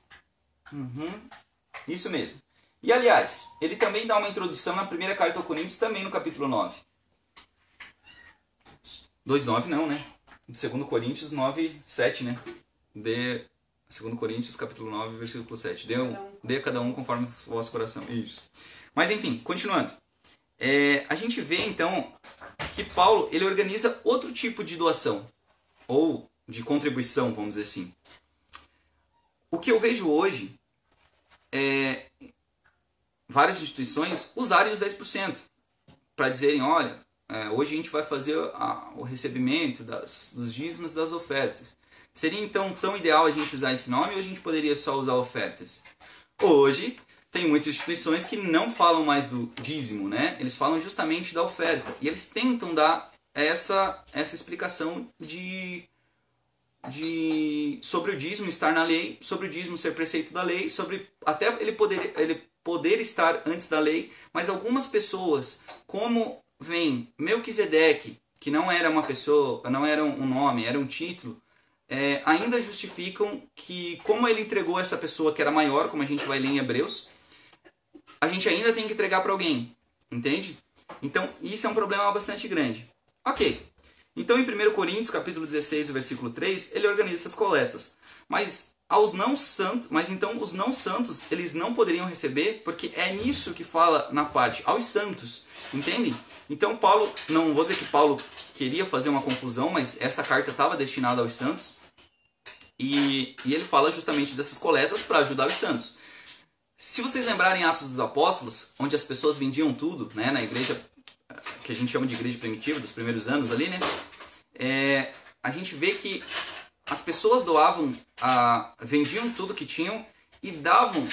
Isso mesmo. E aliás, ele também dá uma introdução na primeira carta ao Coríntios, também no capítulo 9. 2:9 não, né? 2 Coríntios 9:7, né? 2 Coríntios capítulo 9, versículo 7. Dê a cada um conforme o vosso coração. Isso. Mas enfim, continuando. A gente vê então que Paulo ele organiza outro tipo de doação. Ou de contribuição, vamos dizer assim. O que eu vejo hoje é várias instituições usarem os 10% para dizerem, olha, hoje a gente vai fazer o recebimento dos dízimos das ofertas. Seria então tão ideal a gente usar esse nome ou a gente poderia só usar ofertas? Hoje tem muitas instituições que não falam mais do dízimo, né? Eles falam justamente da oferta. E eles tentam dar essa explicação sobre o dízimo estar na lei, sobre o dízimo ser preceito da lei, sobre até ele poder estar antes da lei, mas algumas pessoas, como vem Melquisedeque, que não era uma pessoa, não era um nome, era um título, ainda justificam que como ele entregou essa pessoa que era maior, como a gente vai ler em Hebreus, a gente ainda tem que entregar para alguém, entende? Então isso é um problema bastante grande. Ok, então em 1 Coríntios capítulo 16, versículo 3, ele organiza essas coletas, mas então os não santos eles não poderiam receber, porque é nisso que fala na parte aos santos, entende? Então Paulo, não vou dizer que Paulo queria fazer uma confusão, mas essa carta estava destinada aos santos, e ele fala justamente dessas coletas para ajudar os santos. Se vocês lembrarem Atos dos Apóstolos, onde as pessoas vendiam tudo, né, na igreja que a gente chama de igreja primitiva, dos primeiros anos ali, né, a gente vê que as pessoas doavam, vendiam tudo que tinham e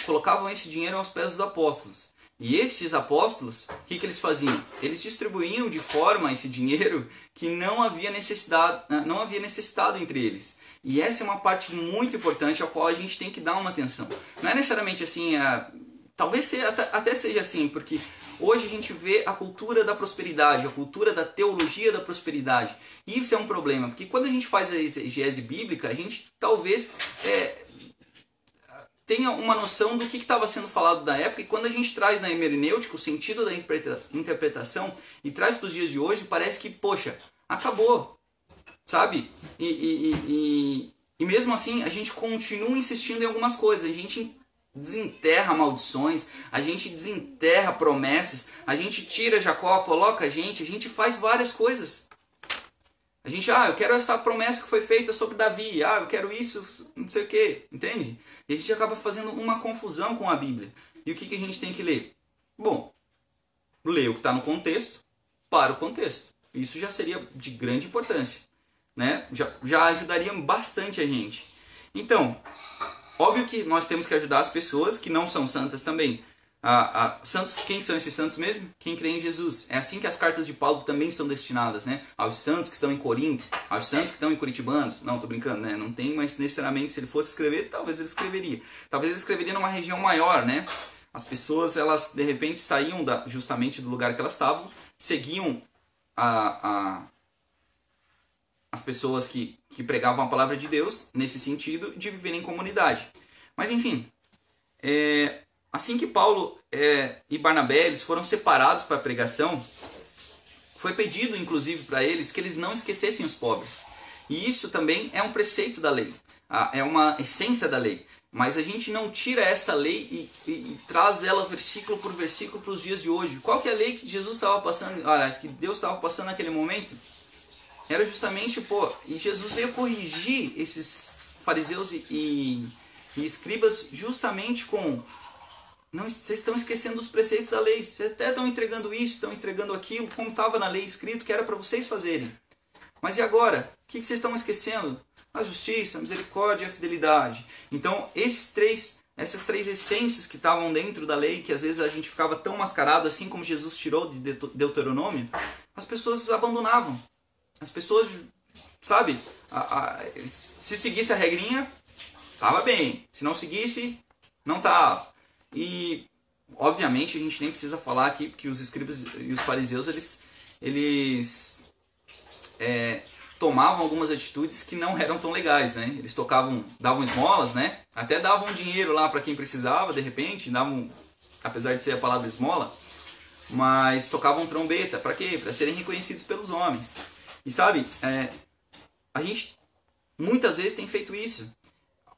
colocavam esse dinheiro aos pés dos apóstolos. E estes apóstolos, o que eles faziam? Eles distribuíam de forma esse dinheiro que não havia necessitado entre eles. E essa é uma parte muito importante ao qual a gente tem que dar uma atenção. Não é necessariamente assim, talvez até seja assim, porque hoje a gente vê a cultura da prosperidade, a cultura da teologia da prosperidade. E isso é um problema, porque quando a gente faz a exegese bíblica, a gente talvez tenha uma noção do que estava sendo falado da época, e quando a gente traz na hermenêutica o sentido da interpretação e traz para os dias de hoje, parece que, poxa, acabou, sabe? E mesmo assim a gente continua insistindo em algumas coisas, a gente desenterra maldições, a gente desenterra promessas, a gente tira Jacó, coloca a gente faz várias coisas. A gente, eu quero essa promessa que foi feita sobre Davi, eu quero isso, não sei o que, entende? E a gente acaba fazendo uma confusão com a Bíblia. E o que a gente tem que ler? Bom, ler o que está no contexto, para o contexto. Isso já seria de grande importância, né? Já ajudaria bastante a gente. Então, óbvio que nós temos que ajudar as pessoas que não são santas também. Santos, quem são esses santos mesmo? Quem crê em Jesus. É assim que as cartas de Paulo também são destinadas, né? Aos santos que estão em Corinto, aos santos que estão em Curitibanos. Não, tô brincando, né? Não tem, mas necessariamente se ele fosse escrever, talvez ele escreveria. Talvez ele escreveria numa região maior, né? As pessoas, elas de repente saíam justamente do lugar que elas estavam, seguiam as pessoas que pregavam a palavra de Deus nesse sentido de viver em comunidade. Mas enfim, assim que Paulo e Barnabé eles foram separados para a pregação, foi pedido inclusive para eles que eles não esquecessem os pobres. E isso também é um preceito da lei, é uma essência da lei. Mas a gente não tira essa lei e traz ela versículo por versículo para os dias de hoje. Qual que é a lei que Jesus estava passando, que Deus estava passando naquele momento? Era justamente, e Jesus veio corrigir esses fariseus e escribas justamente com... Não, vocês estão esquecendo os preceitos da lei. Vocês até estão entregando isso, estão entregando aquilo, como estava na lei escrito que era para vocês fazerem. Mas e agora? O que vocês estão esquecendo? A justiça, a misericórdia e a fidelidade. Então, esses três essas três essências que estavam dentro da lei, que às vezes a gente ficava tão mascarado, assim como Jesus tirou de Deuteronômio, as pessoas abandonavam. As pessoas, sabe, se seguisse a regrinha, estava bem. Se não seguisse, não estava. E, obviamente, a gente nem precisa falar aqui, porque os escribas e os fariseus, eles tomavam algumas atitudes que não eram tão legais, né? Eles davam esmolas, né? Até davam dinheiro lá para quem precisava, de repente, davam, apesar de ser a palavra esmola, mas tocavam trombeta. Para quê? Para serem reconhecidos pelos homens. E sabe, a gente muitas vezes tem feito isso.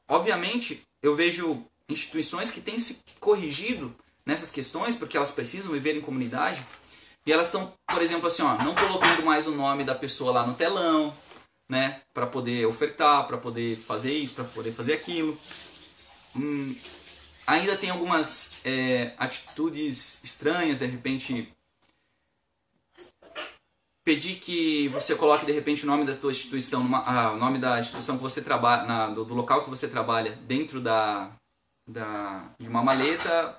Obviamente, eu vejo instituições que têm se corrigido nessas questões, porque elas precisam viver em comunidade, e elas estão, por exemplo, assim, ó, não colocando mais o nome da pessoa lá no telão, né, para poder ofertar, para poder fazer isso, para poder fazer aquilo. Ainda tem algumas atitudes estranhas, de repente pedir que você coloque de repente o nome da tua instituição, o nome da instituição que você trabalha, do local que você trabalha, dentro de uma maleta,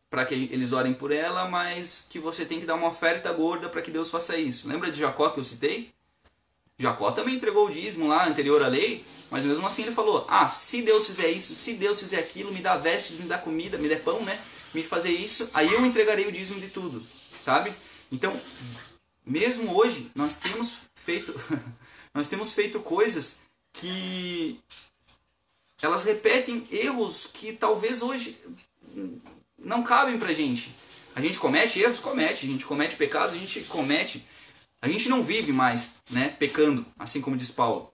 para que eles orem por ela, mas que você tem que dar uma oferta gorda para que Deus faça isso. Lembra de Jacó que eu citei? Jacó também entregou o dízimo lá, anterior à lei, mas mesmo assim ele falou, se Deus fizer isso, se Deus fizer aquilo, me dá vestes, me dá comida, me dá pão, né? Me fazer isso, aí eu entregarei o dízimo de tudo, sabe? Então, mesmo hoje, nós temos feito coisas que elas repetem erros que talvez hoje não cabem pra gente. A gente comete erros? Comete. A gente comete pecados? A gente comete. A gente não vive mais, né, pecando, assim como diz Paulo.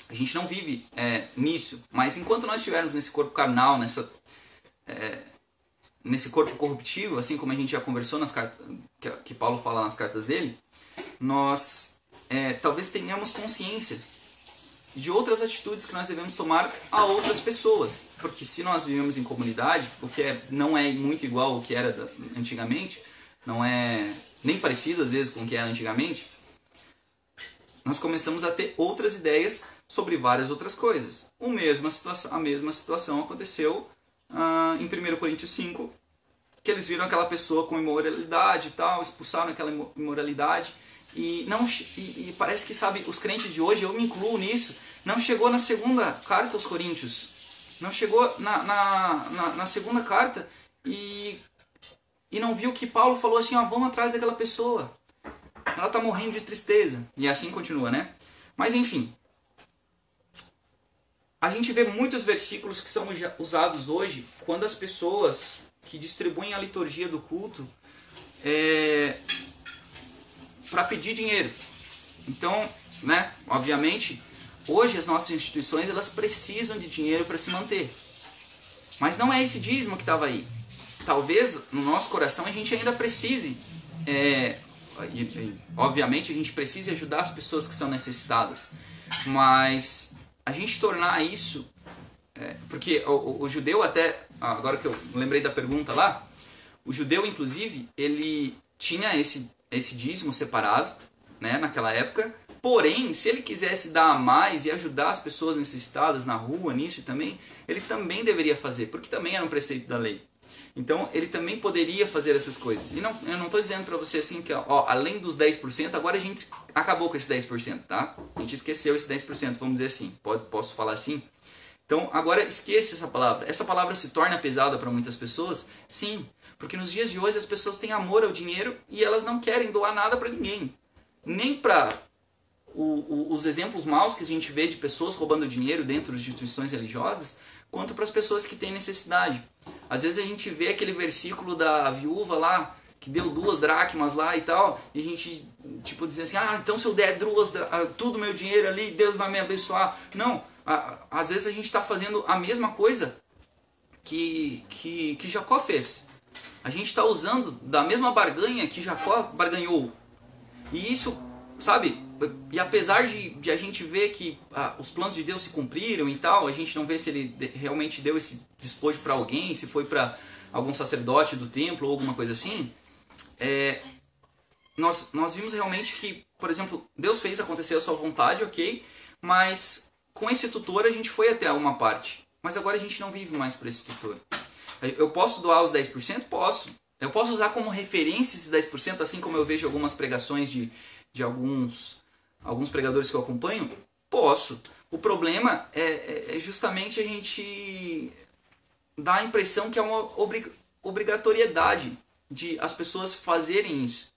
A gente não vive nisso. Mas enquanto nós estivermos nesse corpo carnal, nesse corpo corruptível, assim como a gente já conversou nas cartas que Paulo fala nas cartas dele, nós talvez tenhamos consciência de outras atitudes que nós devemos tomar a outras pessoas. Porque se nós vivemos em comunidade, o que não é muito igual ao que era antigamente, não é nem parecido às vezes com o que era antigamente, nós começamos a ter outras ideias sobre várias outras coisas. A mesma situação aconteceu em 1 Coríntios 5, que eles viram aquela pessoa com imoralidade e tal, expulsaram aquela imoralidade, e parece que, sabe, os crentes de hoje, eu me incluo nisso, não chegou na segunda carta aos Coríntios, não chegou na segunda carta e não viu que Paulo falou assim, vamos atrás daquela pessoa, ela está morrendo de tristeza, e assim continua, né? Mas enfim, a gente vê muitos versículos que são usados hoje quando as pessoas que distribuem a liturgia do culto para pedir dinheiro. Então, né, obviamente, hoje as nossas instituições elas precisam de dinheiro para se manter. Mas não é esse dízimo que estava aí. Talvez no nosso coração a gente ainda precise, obviamente a gente precise ajudar as pessoas que são necessitadas. Mas a gente tornar isso, porque o judeu até, agora que eu lembrei da pergunta lá, o judeu inclusive, ele tinha esse dízimo separado, né, naquela época, porém, se ele quisesse dar a mais e ajudar as pessoas necessitadas na rua, nisso também, ele também deveria fazer, porque também era um preceito da lei. Então, ele também poderia fazer essas coisas. E eu não estou dizendo para você assim que, além dos 10%, agora a gente acabou com esse 10%, tá? A gente esqueceu esse 10%, vamos dizer assim. Posso falar assim? Então, agora esqueça essa palavra. Essa palavra se torna pesada para muitas pessoas? Sim, porque nos dias de hoje as pessoas têm amor ao dinheiro e elas não querem doar nada para ninguém. Nem para os exemplos maus que a gente vê de pessoas roubando dinheiro dentro de instituições religiosas, quanto para as pessoas que têm necessidade. Às vezes a gente vê aquele versículo da viúva lá, que deu 2 dracmas lá e tal, e a gente tipo diz assim, então se eu der tudo meu dinheiro ali, Deus vai me abençoar. Não, às vezes a gente está fazendo a mesma coisa que Jacó fez. A gente está usando da mesma barganha que Jacó barganhou. E isso, sabe, e apesar de a gente ver que os planos de Deus se cumpriram e tal, a gente não vê se ele realmente deu esse despojo para alguém, se foi para algum sacerdote do templo ou alguma coisa assim, nós vimos realmente que, por exemplo, Deus fez acontecer a sua vontade, ok, mas com esse tutor a gente foi até uma parte. mas agora a gente não vive mais por esse tutor. Eu posso doar os 10%? Posso. Eu posso usar como referência esses 10%, assim como eu vejo algumas pregações de alguns pregadores que eu acompanho? Posso. O problema é justamente a gente dar a impressão que é uma obrigatoriedade de as pessoas fazerem isso.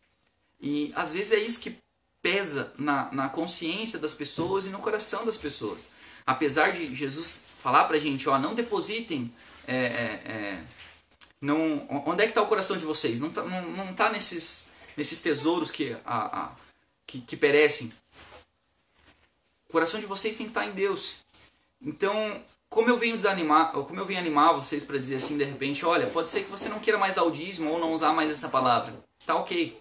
E às vezes é isso que pesa na consciência das pessoas e no coração das pessoas. Apesar de Jesus falar pra gente, ó, não depositem... onde é que está o coração de vocês? Não tá nesses tesouros que perecem. O coração de vocês tem que estar em Deus. Então, como eu venho animar vocês para dizer assim, de repente, olha, pode ser que você não queira mais dar o dízimo ou não usar mais essa palavra. Tá ok.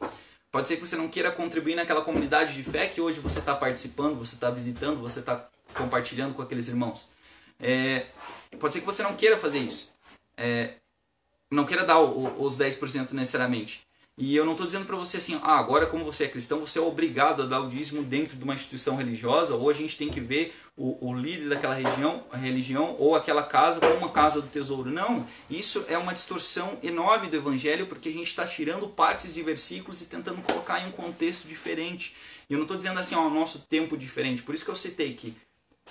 Pode ser que você não queira contribuir naquela comunidade de fé que hoje você está participando, você está visitando, você está compartilhando com aqueles irmãos. Pode ser que você não queira fazer isso. Não queira dar os 10% necessariamente. E eu não estou dizendo para você assim, agora como você é cristão, você é obrigado a dar o dízimo dentro de uma instituição religiosa, ou a gente tem que ver o líder daquela religião ou aquela casa como uma casa do tesouro. Não, isso é uma distorção enorme do evangelho, porque a gente está tirando partes de versículos e tentando colocar em um contexto diferente. E eu não estou dizendo assim, o nosso tempo diferente, por isso que eu citei que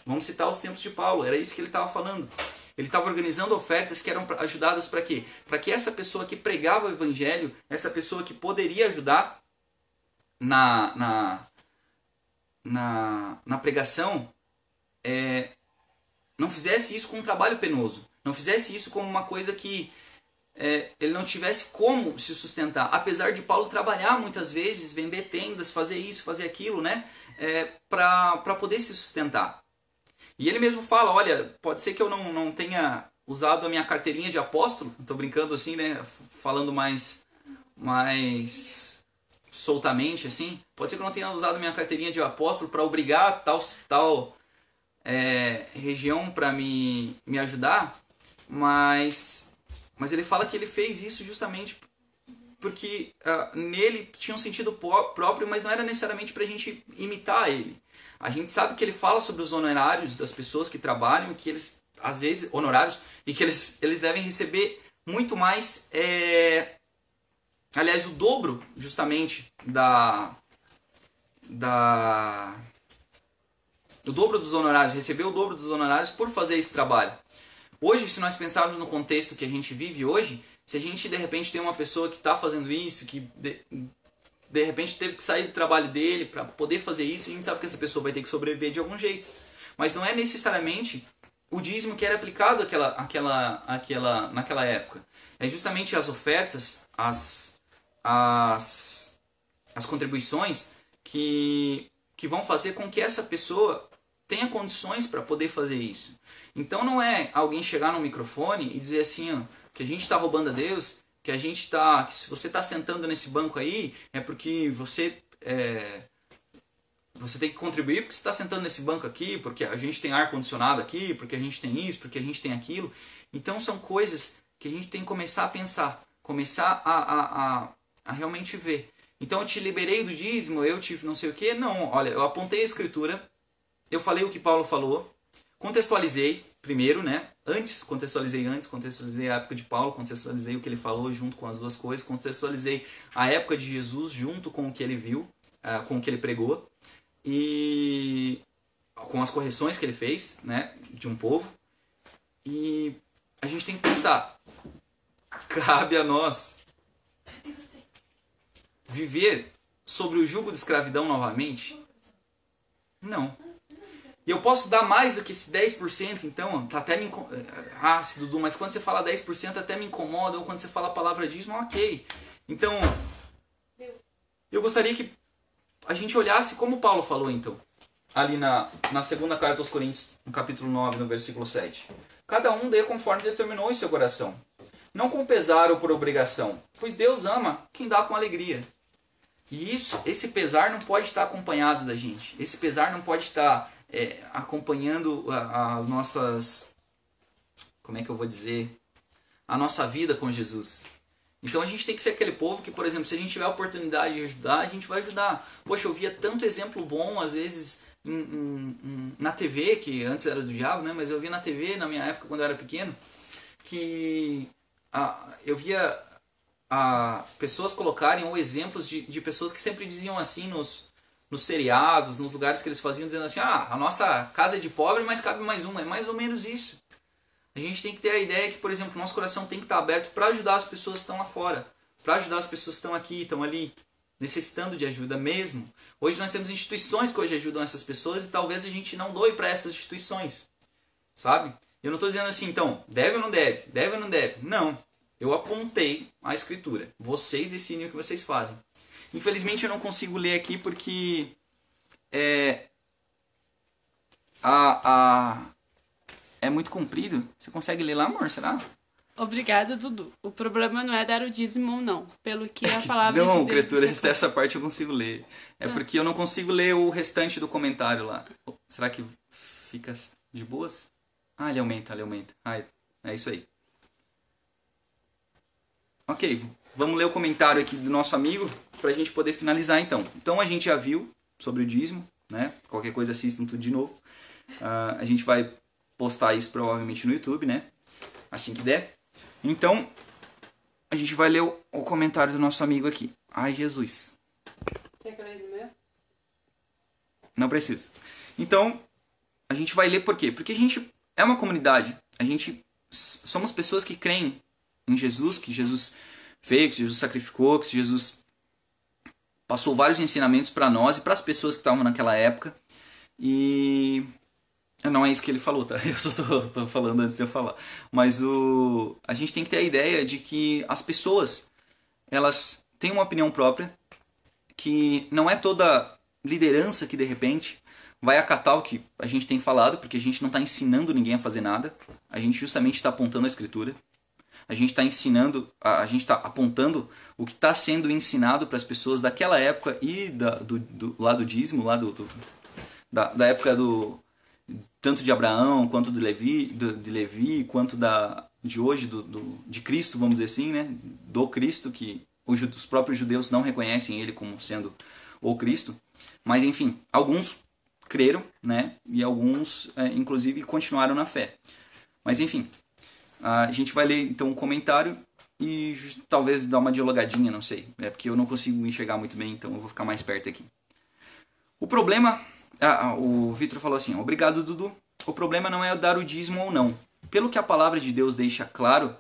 vamos citar os tempos de Paulo, era isso que ele estava falando. Ele estava organizando ofertas que eram ajudadas para quê? Para que essa pessoa que pregava o evangelho, essa pessoa que poderia ajudar na pregação, não fizesse isso com um trabalho penoso. Não fizesse isso como uma coisa que ele não tivesse como se sustentar. Apesar de Paulo trabalhar muitas vezes, vender tendas, fazer isso, fazer aquilo, né? Para poder se sustentar. E ele mesmo fala, olha, pode ser que eu não tenha usado a minha carteirinha de apóstolo, estou brincando assim, né, falando mais soltamente assim, pode ser que eu não tenha usado a minha carteirinha de apóstolo para obrigar tal região para me ajudar, mas ele fala que ele fez isso justamente porque nele tinha um sentido próprio, mas não era necessariamente para a gente imitar ele. A gente sabe que ele fala sobre os honorários das pessoas que trabalham, que eles, às vezes, honorários, e que eles devem receber muito mais, aliás, o dobro, justamente, o dobro dos honorários, receber o dobro dos honorários por fazer esse trabalho. Hoje, se nós pensarmos no contexto que a gente vive hoje, se a gente, de repente, tem uma pessoa que está fazendo isso, que... de repente teve que sair do trabalho dele para poder fazer isso, a gente sabe que essa pessoa vai ter que sobreviver de algum jeito. Mas não é necessariamente o dízimo que era aplicado naquela época. É justamente as ofertas, as contribuições que vão fazer com que essa pessoa tenha condições para poder fazer isso. Então não é alguém chegar no microfone e dizer assim, que a gente está roubando a Deus, que se você está sentando nesse banco aí, é porque você tem que contribuir porque você está sentando nesse banco aqui, porque a gente tem ar-condicionado aqui, porque a gente tem isso, porque a gente tem aquilo. Então são coisas que a gente tem que começar a pensar, começar a realmente ver. Então eu te liberei do dízimo, eu tive não sei o que. Não, olha, eu apontei a escritura, eu falei o que Paulo falou, contextualizei primeiro, né? Contextualizei a época de Paulo, contextualizei o que ele falou junto com as duas coisas, contextualizei a época de Jesus junto com o que ele viu, com o que ele pregou, e com as correções que ele fez, né, de um povo. E a gente tem que pensar, cabe a nós viver sobre o jugo de escravidão novamente? Não. E eu posso dar mais do que esse 10%, então, até me incomoda. Dudu, mas quando você fala 10% até me incomoda, ou quando você fala a palavra dízimo, ok. Então, eu gostaria que a gente olhasse como Paulo falou, então, ali na segunda carta aos Coríntios, no capítulo 9, no versículo 7. Cada um dê conforme determinou em seu coração, não com pesar ou por obrigação, pois Deus ama quem dá com alegria. E esse pesar não pode estar acompanhado da gente. Esse pesar não pode estar acompanhando as nossas, como é que eu vou dizer, a nossa vida com Jesus. Então a gente tem que ser aquele povo que, por exemplo, se a gente tiver a oportunidade de ajudar, a gente vai ajudar. Poxa, eu via tanto exemplo bom, às vezes, na TV, que antes era do diabo, né? Mas eu via na TV, na minha época, quando eu era pequeno, que eu via pessoas colocarem ou exemplos de pessoas que sempre diziam assim nos seriados, nos lugares que eles faziam, dizendo assim, a nossa casa é de pobre, mas cabe mais uma. É mais ou menos isso. A gente tem que ter a ideia que, por exemplo, nosso coração tem que estar aberto para ajudar as pessoas que estão lá fora, para ajudar as pessoas que estão aqui, estão ali, necessitando de ajuda mesmo. Hoje nós temos instituições que hoje ajudam essas pessoas e talvez a gente não doe para essas instituições, sabe? Eu não estou dizendo assim, então, deve ou não deve? Deve ou não deve? Não. Eu apontei a escritura. Vocês decidem o que vocês fazem. Infelizmente eu não consigo ler aqui porque é muito comprido. Você consegue ler lá, amor? Será? Obrigada, Dudu. O problema não é dar o dízimo ou não, pelo que a palavra de Deus... Não, criatura, essa parte eu consigo ler. É porque eu não consigo ler o restante do comentário lá. Será que fica de boas? Ele aumenta. É isso aí. Ok, vamos ler o comentário aqui do nosso amigo para a gente poder finalizar então. Então a gente já viu sobre o dízimo, né? Qualquer coisa assistam tudo de novo. A gente vai postar isso provavelmente no YouTube, né? Assim que der. Então, a gente vai ler o comentário do nosso amigo aqui. Ai, Jesus. Quer que eu leia no meu? Não precisa. Então, a gente vai ler por quê? Porque a gente é uma comunidade. A gente somos pessoas que creem em Jesus, que Jesus veio, que Jesus sacrificou, que Jesus passou vários ensinamentos para nós e para as pessoas que estavam naquela época. E não é isso que ele falou, tá? Eu só tô falando antes de eu falar. Mas a gente tem que ter a ideia de que as pessoas, elas têm uma opinião própria, que não é toda liderança que de repente vai acatar o que a gente tem falado, porque a gente não está ensinando ninguém a fazer nada. A gente justamente está apontando a escritura. A gente está ensinando, a gente está apontando o que está sendo ensinado para as pessoas daquela época e lá do dízimo, lá da época tanto de Abraão, quanto de Levi, quanto de hoje, de Cristo, vamos dizer assim, né? Do Cristo, que os próprios judeus não reconhecem ele como sendo o Cristo. Mas, enfim, alguns creram, né? E alguns, inclusive, continuaram na fé. Mas, enfim, a gente vai ler, então, um comentário e talvez dar uma dialogadinha, não sei. É porque eu não consigo enxergar muito bem, então eu vou ficar mais perto aqui. O problema... o Vitor falou assim, obrigado, Dudu. O problema não é dar o dízimo ou não. Pelo que a palavra de Deus deixa claro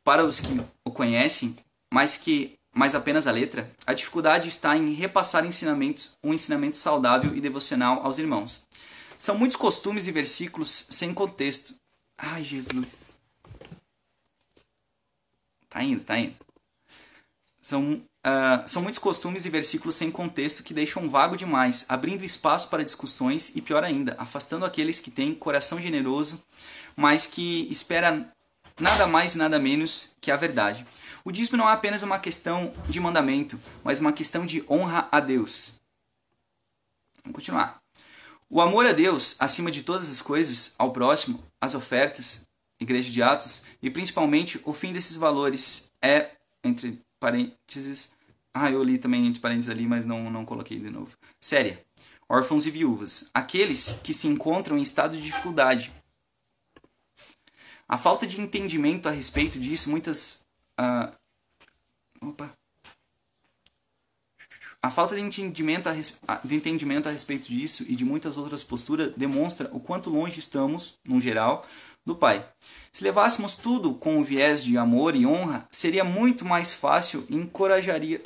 para os que o conhecem, mas apenas a letra, a dificuldade está em repassar um ensinamento saudável e devocional aos irmãos. São muitos costumes e versículos sem contexto. Ai, Jesus. Tá indo. São muitos costumes e versículos sem contexto que deixam vago demais, abrindo espaço para discussões e, pior ainda, afastando aqueles que têm coração generoso, mas que espera nada mais e nada menos que a verdade. O dízimo não é apenas uma questão de mandamento, mas uma questão de honra a Deus. Vamos continuar. O amor a Deus, acima de todas as coisas, ao próximo, as ofertas, Igreja de Atos, e principalmente o fim desses valores é, entre parênteses, eu li também entre parênteses ali, mas não coloquei de novo. Séria. Órfãos e viúvas. Aqueles que se encontram em estado de dificuldade. A falta de entendimento a respeito disso, A falta de entendimento a respeito disso e de muitas outras posturas demonstra o quanto longe estamos, no geral, do Pai. Se levássemos tudo com o viés de amor e honra, seria muito mais fácil e encorajaria...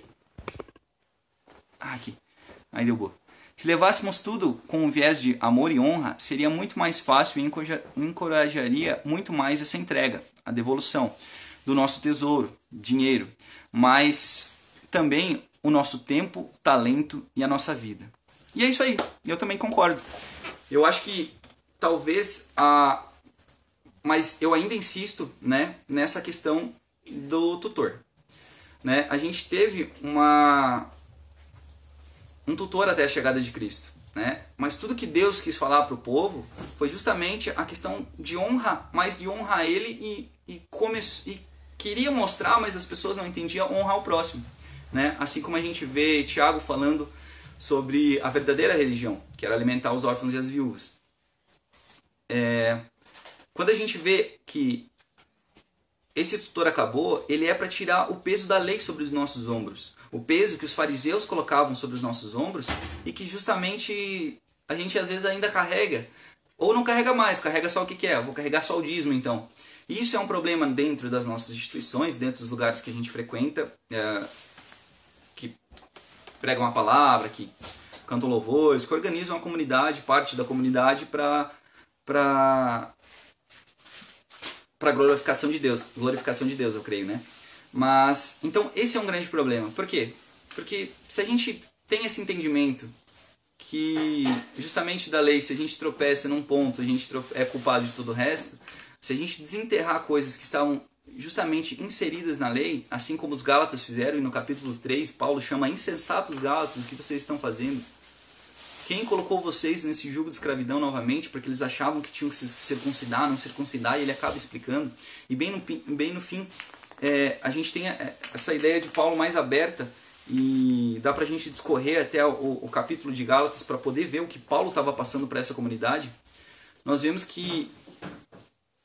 Aí deu boa. Se levássemos tudo com o viés de amor e honra, seria muito mais fácil e encorajaria muito mais essa entrega, a devolução do nosso tesouro, dinheiro, mas também o nosso tempo, talento e a nossa vida. E é isso aí, eu também concordo. Eu acho que talvez mas eu ainda insisto, né, nessa questão do tutor. Né? A gente teve um tutor até a chegada de Cristo. Né? Mas tudo que Deus quis falar para o povo foi justamente a questão de honra, mas de honrar Ele e queria mostrar, mas as pessoas não entendiam, honrar o próximo. Né? Assim como a gente vê Tiago falando sobre a verdadeira religião, que era alimentar os órfãos e as viúvas. Quando a gente vê que esse tutor acabou, ele é para tirar o peso da lei sobre os nossos ombros. O peso que os fariseus colocavam sobre os nossos ombros e que justamente a gente às vezes ainda carrega. Ou não carrega mais, carrega só o que quer. Eu vou carregar só o dízimo então. E isso é um problema dentro das nossas instituições, dentro dos lugares que a gente frequenta, que pregam a palavra, que cantam louvores, que organizam a comunidade, parte da comunidade para glorificação de Deus, eu creio, né? Mas, então, esse é um grande problema. Por quê? Porque se a gente tem esse entendimento que, justamente da lei, se a gente tropeça num ponto, a gente é culpado de todo o resto, se a gente desenterrar coisas que estavam justamente inseridas na lei, assim como os Gálatas fizeram, e no capítulo 3, Paulo chama insensatos Gálatas, o que vocês estão fazendo? Quem colocou vocês nesse jugo de escravidão novamente, porque eles achavam que tinham que se circuncidar, não circuncidar, e ele acaba explicando. E bem no fim, a gente tem essa ideia de Paulo mais aberta, e dá pra gente discorrer até o capítulo de Gálatas para poder ver o que Paulo estava passando para essa comunidade. Nós vemos que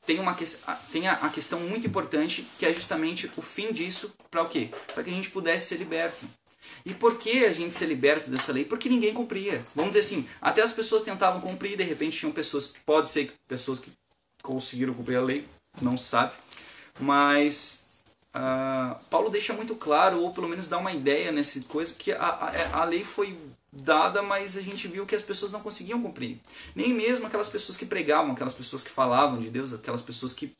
tem a questão muito importante, que é justamente o fim disso, para o quê? Para que a gente pudesse ser liberto. E por que a gente ser liberto dessa lei? Porque ninguém cumpria. Vamos dizer assim, até as pessoas tentavam cumprir, de repente tinham pessoas, pode ser pessoas que conseguiram cumprir a lei, não se sabe, mas Paulo deixa muito claro, ou pelo menos dá uma ideia nessa coisa, que a lei foi dada, mas a gente viu que as pessoas não conseguiam cumprir. Nem mesmo aquelas pessoas que pregavam, aquelas pessoas que falavam de Deus, aquelas pessoas que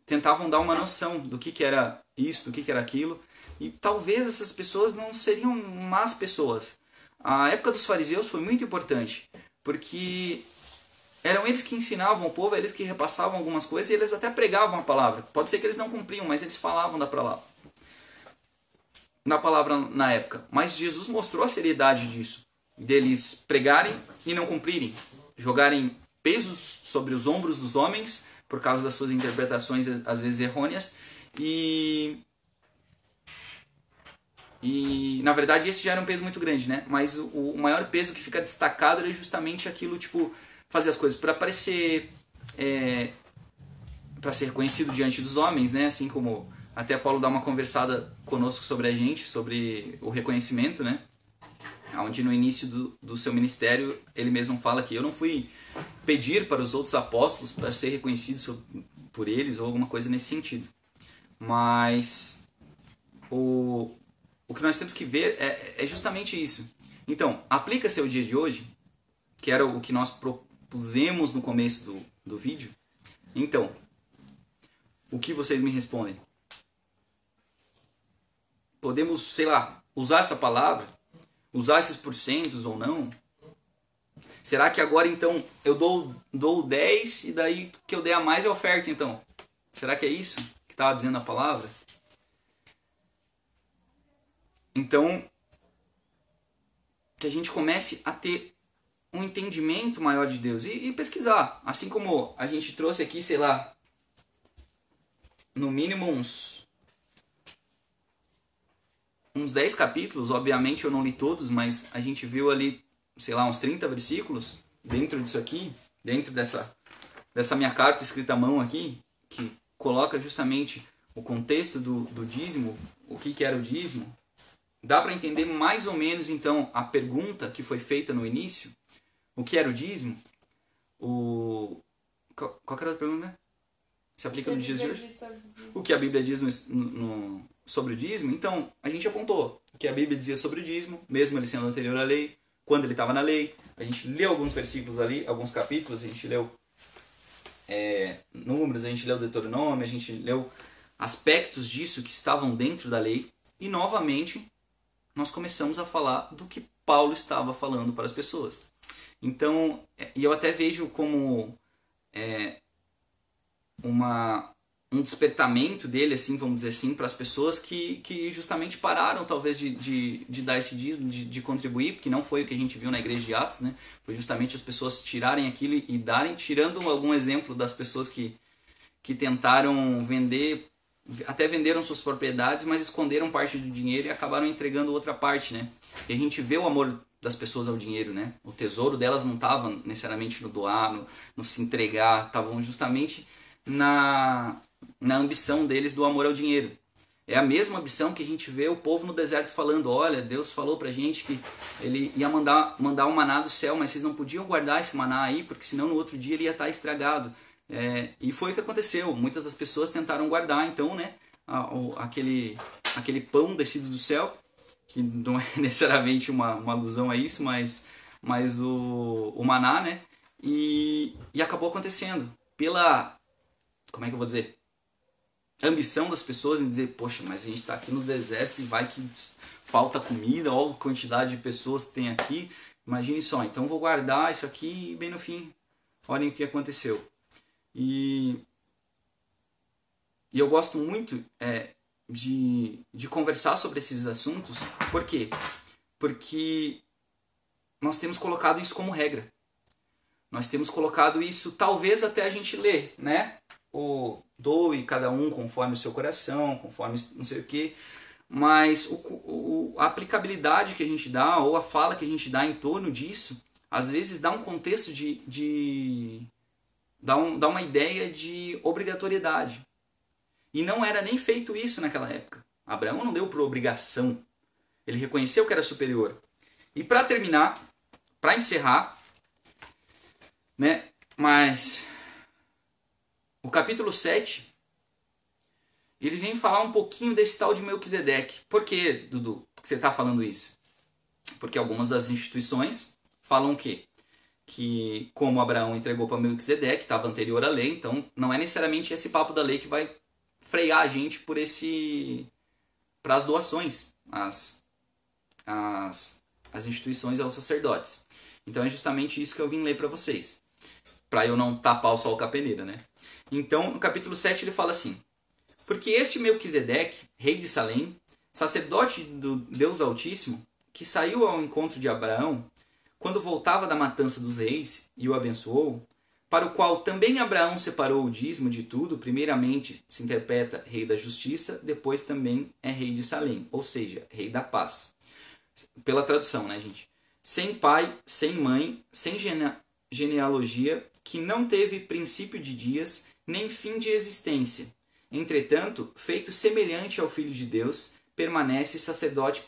tentavam dar uma noção do que era isso, do que era aquilo. E talvez essas pessoas não seriam más pessoas. A época dos fariseus foi muito importante, porque eram eles que ensinavam o povo, eles que repassavam algumas coisas, e eles até pregavam a palavra. Pode ser que eles não cumpriam, mas eles falavam da palavra na época. Mas Jesus mostrou a seriedade disso, deles pregarem e não cumprirem, jogarem pesos sobre os ombros dos homens por causa das suas interpretações às vezes errôneas, e na verdade esse já era um peso muito grande, né? Mas o maior peso que fica destacado era justamente aquilo, tipo, fazer as coisas para parecer, para ser reconhecido diante dos homens, né? Assim como até Paulo dá uma conversada conosco sobre a gente, sobre o reconhecimento, né? Onde no início do seu ministério ele mesmo fala que eu não fui pedir para os outros apóstolos para ser reconhecido por eles ou alguma coisa nesse sentido. Mas o que nós temos que ver é justamente isso. Então, aplica-se ao dia de hoje, que era o que nós propusemos no começo do vídeo. Então, o que vocês me respondem? Podemos, sei lá, usar essa palavra? Usar esses porcentos ou não? Será que agora, então, eu dou 10 e daí que eu der a mais é oferta, então? Será que é isso que estava dizendo a palavra? Então, que a gente comece a ter um entendimento maior de Deus e pesquisar. Assim como a gente trouxe aqui, sei lá, no mínimo uns 10 capítulos. Obviamente eu não li todos, mas a gente viu ali, sei lá, uns 30 versículos dentro disso aqui, dentro dessa minha carta escrita à mão aqui, que coloca justamente o contexto do dízimo, o que era o dízimo. Dá para entender mais ou menos, então, a pergunta que foi feita no início, o que era o dízimo? Qual que era a pergunta? Se aplica nos dias de hoje? O que a Bíblia diz sobre o dízimo? Então, a gente apontou o que a Bíblia dizia sobre o dízimo, mesmo ele sendo anterior à lei, quando ele estava na lei. A gente leu alguns versículos ali, alguns capítulos, a gente leu Números, a gente leu Deuteronômio, a gente leu aspectos disso que estavam dentro da lei, e novamente nós começamos a falar do que Paulo estava falando para as pessoas. Então, e eu até vejo como um despertamento dele, assim, vamos dizer assim, para as pessoas que justamente pararam, talvez, de dar esse dízimo, de contribuir, porque não foi o que a gente viu na igreja de Atos, né? Foi justamente as pessoas tirarem aquilo e darem, tirando algum exemplo das pessoas que tentaram vender até venderam suas propriedades, mas esconderam parte do dinheiro e acabaram entregando outra parte, né? E a gente vê o amor das pessoas ao dinheiro, né? O tesouro delas não estava necessariamente no doar, no se entregar, estavam justamente na ambição deles do amor ao dinheiro. É a mesma ambição que a gente vê o povo no deserto falando, olha, Deus falou pra gente que ele ia mandar um maná do céu, mas vocês não podiam guardar esse maná aí, porque senão no outro dia ele ia estar estragado. E foi o que aconteceu. Muitas das pessoas tentaram guardar, então, né, aquele pão descido do céu, que não é necessariamente uma alusão a isso, mas o maná, né, e acabou acontecendo pela, como é que eu vou dizer, ambição das pessoas em dizer, poxa, mas a gente está aqui no deserto e vai que falta comida, olha a quantidade de pessoas que tem aqui, imagine só, então vou guardar isso aqui e bem no fim, olhem o que aconteceu. E eu gosto muito de conversar sobre esses assuntos, por quê? Porque nós temos colocado isso como regra. Nós temos colocado isso, talvez até a gente ler, né? O doe cada um conforme o seu coração, conforme não sei o quê. Mas a aplicabilidade que a gente dá, ou a fala que a gente dá em torno disso, às vezes dá um contexto dá uma ideia de obrigatoriedade. E não era nem feito isso naquela época. Abraão não deu por obrigação. Ele reconheceu que era superior. E para terminar, para encerrar, né? Mas o capítulo 7, ele vem falar um pouquinho desse tal de Melquisedeque. Por que, Dudu, que você está falando isso? Porque algumas das instituições falam o quê? Que como Abraão entregou para Melquisedeque, que estava anterior à lei, então não é necessariamente esse papo da lei que vai frear a gente para as doações, as instituições aos sacerdotes. Então é justamente isso que eu vim ler para vocês, para eu não tapar o sol com a peneira, né? Então, no capítulo 7 ele fala assim: porque este Melquisedeque, rei de Salém, sacerdote do Deus Altíssimo, que saiu ao encontro de Abraão, quando voltava da matança dos reis, e o abençoou, para o qual também Abraão separou o dízimo de tudo, primeiramente se interpreta rei da justiça, depois também é rei de Salém, ou seja, rei da paz. Pela tradução, né, gente? Sem pai, sem mãe, sem genealogia, que não teve princípio de dias, nem fim de existência. Entretanto, feito semelhante ao Filho de Deus, permanece sacerdote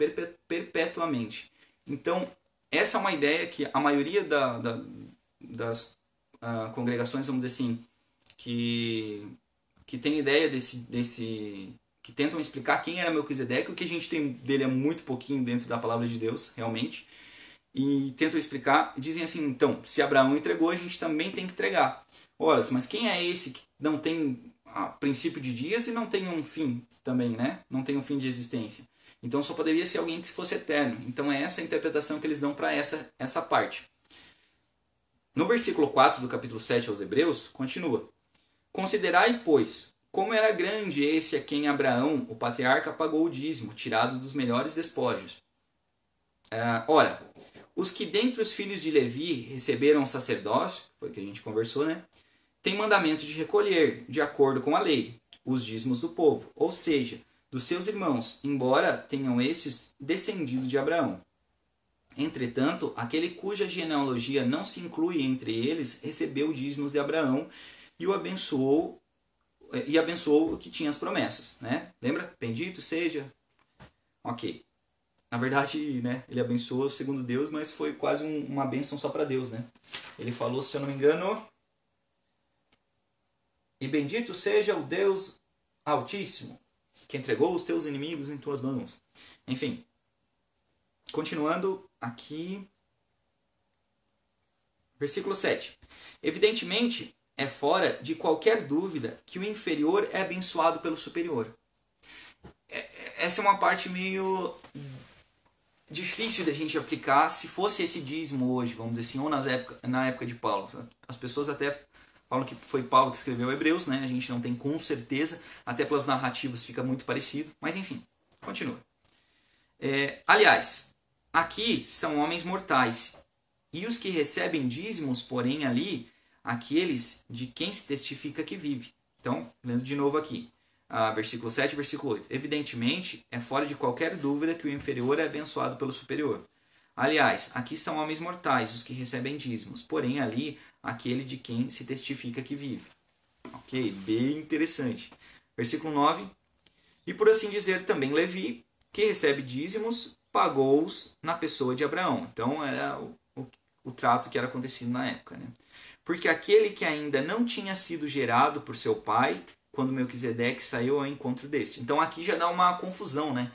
perpetuamente. Então, essa é uma ideia que a maioria das congregações, vamos dizer assim, que tem ideia que tentam explicar quem era Melquisedeque. O que a gente tem dele é muito pouquinho dentro da palavra de Deus, realmente. E tentam explicar, dizem assim, então, se Abraão entregou, a gente também tem que entregar. Olha, mas quem é esse que não tem princípio de dias e não tem um fim também, né? Não tem um fim de existência. Então só poderia ser alguém que fosse eterno. Então é essa a interpretação que eles dão para essa parte. No versículo 4 do capítulo 7 aos Hebreus, continua: considerai, pois, como era grande esse a quem Abraão, o patriarca, pagou o dízimo, tirado dos melhores despojos. Ora, os que dentre os filhos de Levi receberam o sacerdócio, foi o que a gente conversou, né? Tem mandamento de recolher, de acordo com a lei, os dízimos do povo, ou seja, dos seus irmãos, embora tenham estes descendido de Abraão. Entretanto, aquele cuja genealogia não se inclui entre eles, recebeu dízimos de Abraão e abençoou o que tinha as promessas, né? Lembra? Bendito seja. Ok. Na verdade, né, ele abençoou segundo Deus, mas foi quase uma bênção só para Deus, né? Ele falou, se eu não me engano, e bendito seja o Deus Altíssimo, que entregou os teus inimigos em tuas mãos. Enfim, continuando aqui, versículo 7. Evidentemente, é fora de qualquer dúvida que o inferior é abençoado pelo superior. Essa é uma parte meio difícil da gente aplicar se fosse esse dízimo hoje, vamos dizer assim, ou na época de Paulo. As pessoas até falam que foi Paulo que escreveu Hebreus, né? A gente não tem com certeza, até pelas narrativas fica muito parecido, mas enfim, continua. Aliás, aqui são homens mortais, e os que recebem dízimos, porém ali, aqueles de quem se testifica que vive. Então, lendo de novo aqui. versículo 7 e versículo 8. Evidentemente, é fora de qualquer dúvida que o inferior é abençoado pelo superior. Aliás, aqui são homens mortais os que recebem dízimos, porém ali aquele de quem se testifica que vive. Ok, bem interessante. Versículo 9. E por assim dizer também Levi, que recebe dízimos, pagou-os na pessoa de Abraão. Então era o trato que era acontecido na época, né? Porque aquele que ainda não tinha sido gerado por seu pai, quando Melquisedeque saiu ao encontro deste. Então aqui já dá uma confusão, né?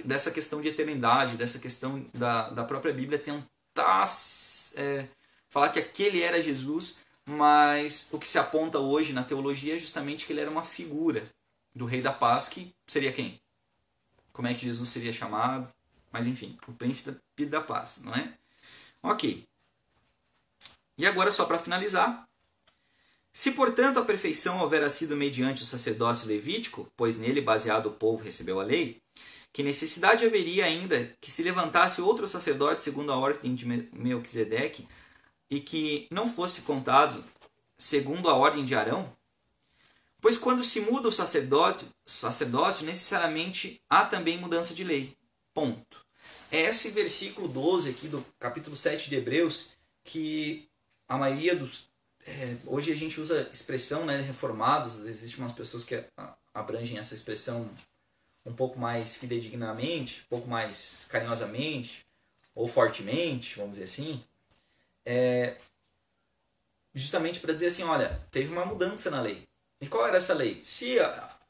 Dessa questão de eternidade, dessa questão da própria Bíblia tentar falar que aquele era Jesus, mas o que se aponta hoje na teologia é justamente que ele era uma figura do Rei da Paz, que seria quem? Como é que Jesus seria chamado? Mas enfim, o príncipe da paz, não é? Ok. E agora, só para finalizar. Se, portanto, a perfeição houvera sido mediante o sacerdócio levítico, pois nele baseado o povo recebeu a lei, que necessidade haveria ainda que se levantasse outro sacerdote segundo a ordem de Melquisedeque e que não fosse contado segundo a ordem de Arão? Pois quando se muda o sacerdócio, necessariamente há também mudança de lei. Ponto. É esse versículo 12 aqui do capítulo 7 de Hebreus que a maioria dos... hoje a gente usa a expressão, né, reformados. Existem umas pessoas que abrangem essa expressão um pouco mais fidedignamente, um pouco mais carinhosamente, ou fortemente, vamos dizer assim. Justamente para dizer assim, olha, teve uma mudança na lei. E qual era essa lei? Se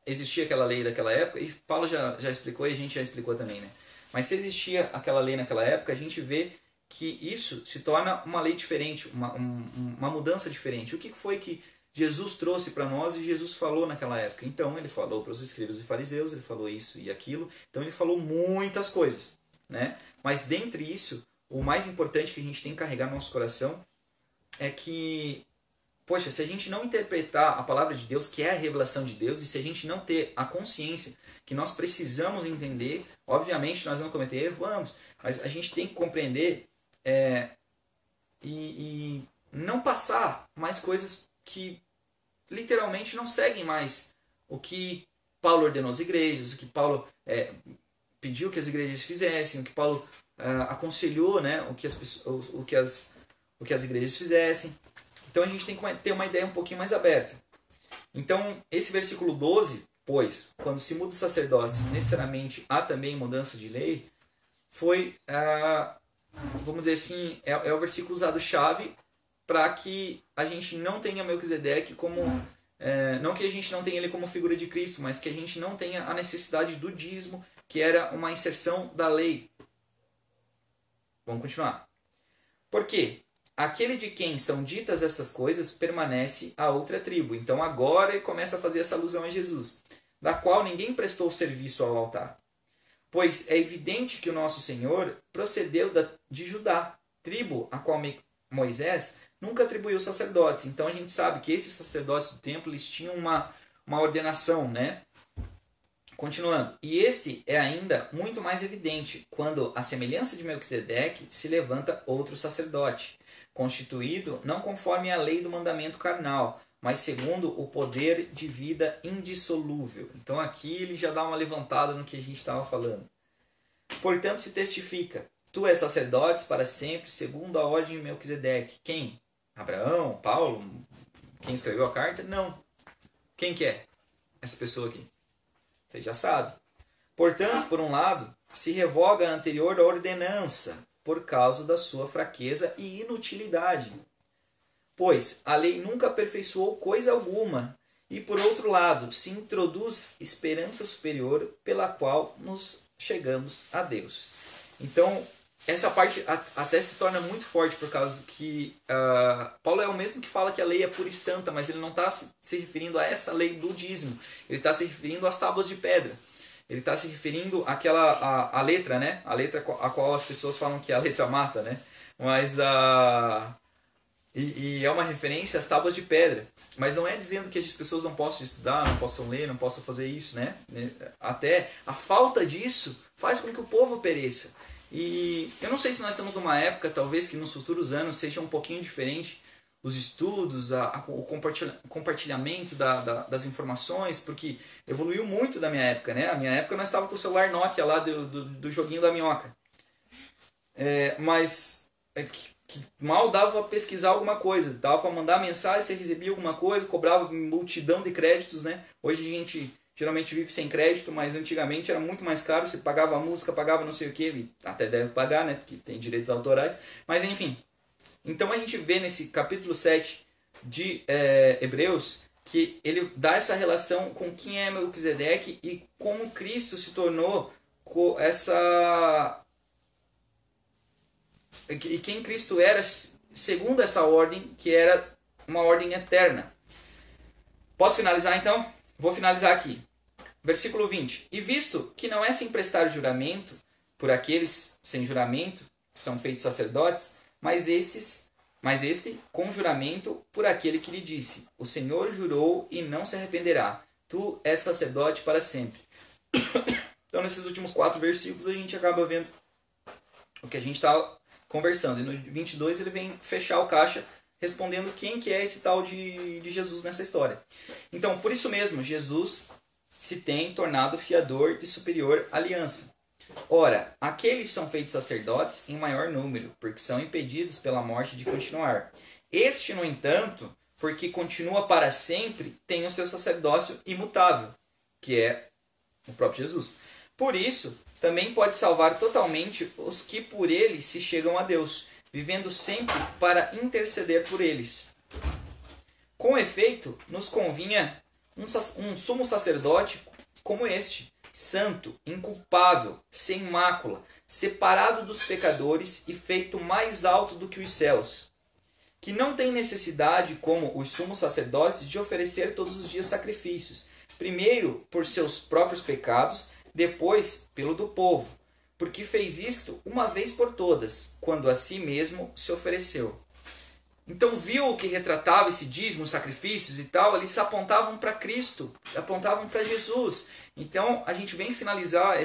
existia aquela lei daquela época, e Paulo já explicou e a gente já explicou também, né? Mas se existia aquela lei naquela época, a gente vê que isso se torna uma lei diferente, uma mudança diferente. O que foi que Jesus trouxe para nós e Jesus falou naquela época? Então ele falou para os escribas e fariseus, ele falou isso e aquilo, então ele falou muitas coisas, né? Mas dentre isso, o mais importante que a gente tem que carregar no nosso coração é que, poxa, se a gente não interpretar a palavra de Deus, que é a revelação de Deus, e se a gente não ter a consciência que nós precisamos entender, obviamente nós vamos cometer erro, vamos, mas a gente tem que compreender e não passar mais coisas que literalmente não seguem mais o que Paulo ordenou às igrejas, o que Paulo pediu que as igrejas fizessem, o que Paulo aconselhou, né, o que as igrejas fizessem. Então a gente tem que ter uma ideia um pouquinho mais aberta. Então esse versículo 12, pois, quando se muda o sacerdócio, necessariamente há também mudança de lei, foi, vamos dizer assim, é o versículo usado-chave para que a gente não tenha Melquisedeque como... não que a gente não tenha ele como figura de Cristo, mas que a gente não tenha a necessidade do dízimo, que era uma inserção da lei. Vamos continuar. Por quê? Aquele de quem são ditas estas coisas permanece a outra tribo. Então agora ele começa a fazer essa alusão a Jesus, da qual ninguém prestou serviço ao altar. Pois é evidente que o nosso Senhor procedeu de Judá, tribo a qual Moisés nunca atribuiu sacerdotes. Então a gente sabe que esses sacerdotes do templo eles tinham uma ordenação, né? Continuando. E este é ainda muito mais evidente quando, à semelhança de Melquisedeque, se levanta outro sacerdote, constituído não conforme a lei do mandamento carnal, mas segundo o poder de vida indissolúvel. Então aqui ele já dá uma levantada no que a gente estava falando. Portanto se testifica, tu és sacerdote para sempre, segundo a ordem de Melquisedeque. Quem? Abraão? Paulo? Quem escreveu a carta? Não. Quem que é essa pessoa aqui? Você já sabe. Portanto, por um lado, se revoga a anterior ordenança, por causa da sua fraqueza e inutilidade. Pois a lei nunca aperfeiçoou coisa alguma, e por outro lado, se introduz esperança superior pela qual nos chegamos a Deus. Então, essa parte até se torna muito forte por causa que Paulo é o mesmo que fala que a lei é pura e santa, mas ele não está se referindo a essa lei do dízimo, ele está se referindo às tábuas de pedra. Ele está se referindo àquela a letra, né? A letra a qual as pessoas falam que a letra mata, né? Mas e é uma referência às tábuas de pedra. Mas não é dizendo que as pessoas não possam estudar, não possam ler, não possam fazer isso, né? Até a falta disso faz com que o povo pereça. E eu não sei se nós estamos numa época, talvez, que nos futuros anos seja um pouquinho diferente, os estudos, o compartilhamento das informações, porque evoluiu muito da minha época, né? A minha época nós estávamos com o celular Nokia lá do joguinho da minhoca. Mas que mal dava para pesquisar alguma coisa, dava para mandar mensagem, você recebia alguma coisa, cobrava multidão de créditos, né? Hoje a gente geralmente vive sem crédito, mas antigamente era muito mais caro, você pagava a música, pagava não sei o que, até deve pagar, né? Porque tem direitos autorais, mas enfim. Então a gente vê nesse capítulo 7 de Hebreus que ele dá essa relação com quem é Melquisedeque e como Cristo se tornou e quem Cristo era segundo essa ordem, que era uma ordem eterna. Posso finalizar então? Vou finalizar aqui. Versículo 20. E visto que não é sem prestar juramento por aqueles sem juramento, que são feitos sacerdotes, mas este com juramento por aquele que lhe disse: o Senhor jurou e não se arrependerá. Tu és sacerdote para sempre. Então, nesses últimos 4 versículos, a gente acaba vendo o que a gente está conversando. E no 22 ele vem fechar o caixa respondendo quem que é esse tal de Jesus nessa história. Então, por isso mesmo, Jesus se tem tornado fiador de superior aliança. Ora, aqueles são feitos sacerdotes em maior número, porque são impedidos pela morte de continuar. Este, no entanto, porque continua para sempre, tem o seu sacerdócio imutável, que é o próprio Jesus. Por isso, também pode salvar totalmente os que por ele se chegam a Deus, vivendo sempre para interceder por eles. Com efeito, nos convinha um sumo sacerdote como este, santo, inculpável, sem mácula, separado dos pecadores e feito mais alto do que os céus, que não tem necessidade, como os sumos sacerdotes, de oferecer todos os dias sacrifícios, primeiro por seus próprios pecados, depois pelo do povo, porque fez isto uma vez por todas, quando a si mesmo se ofereceu. Então viu o que retratava esse dízimo, sacrifícios e tal, eles apontavam para Cristo, apontavam para Jesus. Então a gente vem finalizar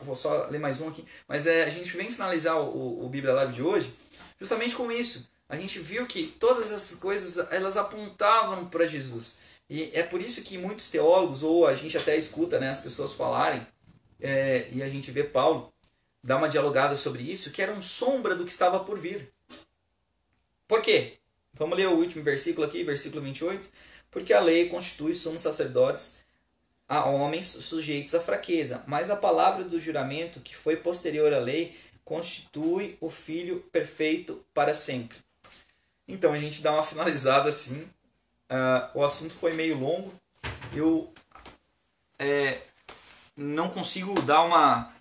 vou só ler mais um aqui, mas a gente vem finalizar o Bíblia Live de hoje justamente com isso. A gente viu que todas essas coisas, elas apontavam para Jesus. E é por isso que muitos teólogos, ou a gente até escuta, né, as pessoas falarem, e a gente vê Paulo dar uma dialogada sobre isso, que eram sombra do que estava por vir. Por quê? Vamos ler o último versículo aqui, versículo 28. Porque a lei constitui sumos sacerdotes a homens sujeitos à fraqueza, mas a palavra do juramento, que foi posterior à lei, constitui o Filho perfeito para sempre. Então a gente dá uma finalizada assim. O assunto foi meio longo. Eu não consigo dar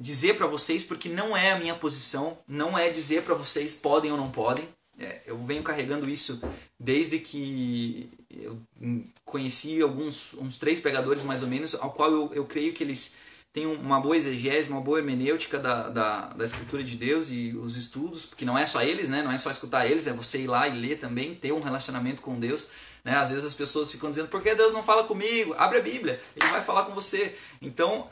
dizer para vocês, porque não é a minha posição, não é dizer para vocês podem ou não podem. Eu venho carregando isso desde que eu conheci uns 3 pregadores mais ou menos, ao qual eu creio que eles têm uma boa exegese, uma boa hermenêutica da Escritura de Deus e os estudos, porque não é só eles, né? Não é só escutar eles, é você ir lá e ler também, ter um relacionamento com Deus. Né? Às vezes as pessoas ficam dizendo: por que Deus não fala comigo? Abre a Bíblia, Ele vai falar com você. Então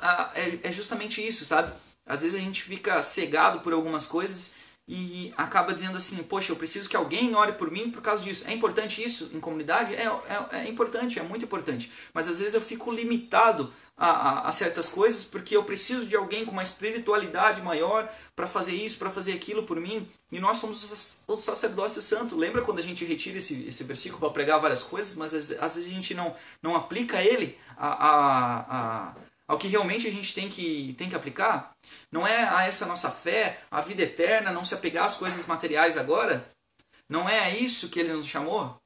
é justamente isso, sabe? Às vezes a gente fica cegado por algumas coisas e acaba dizendo assim: poxa, eu preciso que alguém ore por mim por causa disso. É importante isso em comunidade? É importante, é muito importante. Mas às vezes eu fico limitado a certas coisas porque eu preciso de alguém com uma espiritualidade maior para fazer isso, para fazer aquilo por mim. E nós somos o sacerdócio santo. Lembra quando a gente retira esse versículo para pregar várias coisas, mas às vezes a gente não aplica ele ao que realmente a gente tem que aplicar? Não é a essa nossa fé, a vida eterna, não se apegar às coisas materiais agora? Não é a isso que Ele nos chamou?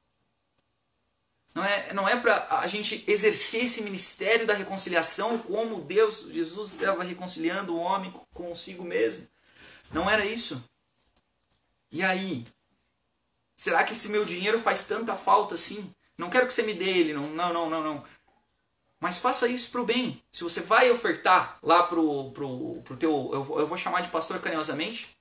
Não é para a gente exercer esse ministério da reconciliação como Jesus estava reconciliando o homem consigo mesmo? Não era isso? E aí? Será que esse meu dinheiro faz tanta falta assim? Não quero que você me dê ele, não. Mas faça isso para o bem. Se você vai ofertar lá pro teu... Eu vou chamar de pastor carinhosamente.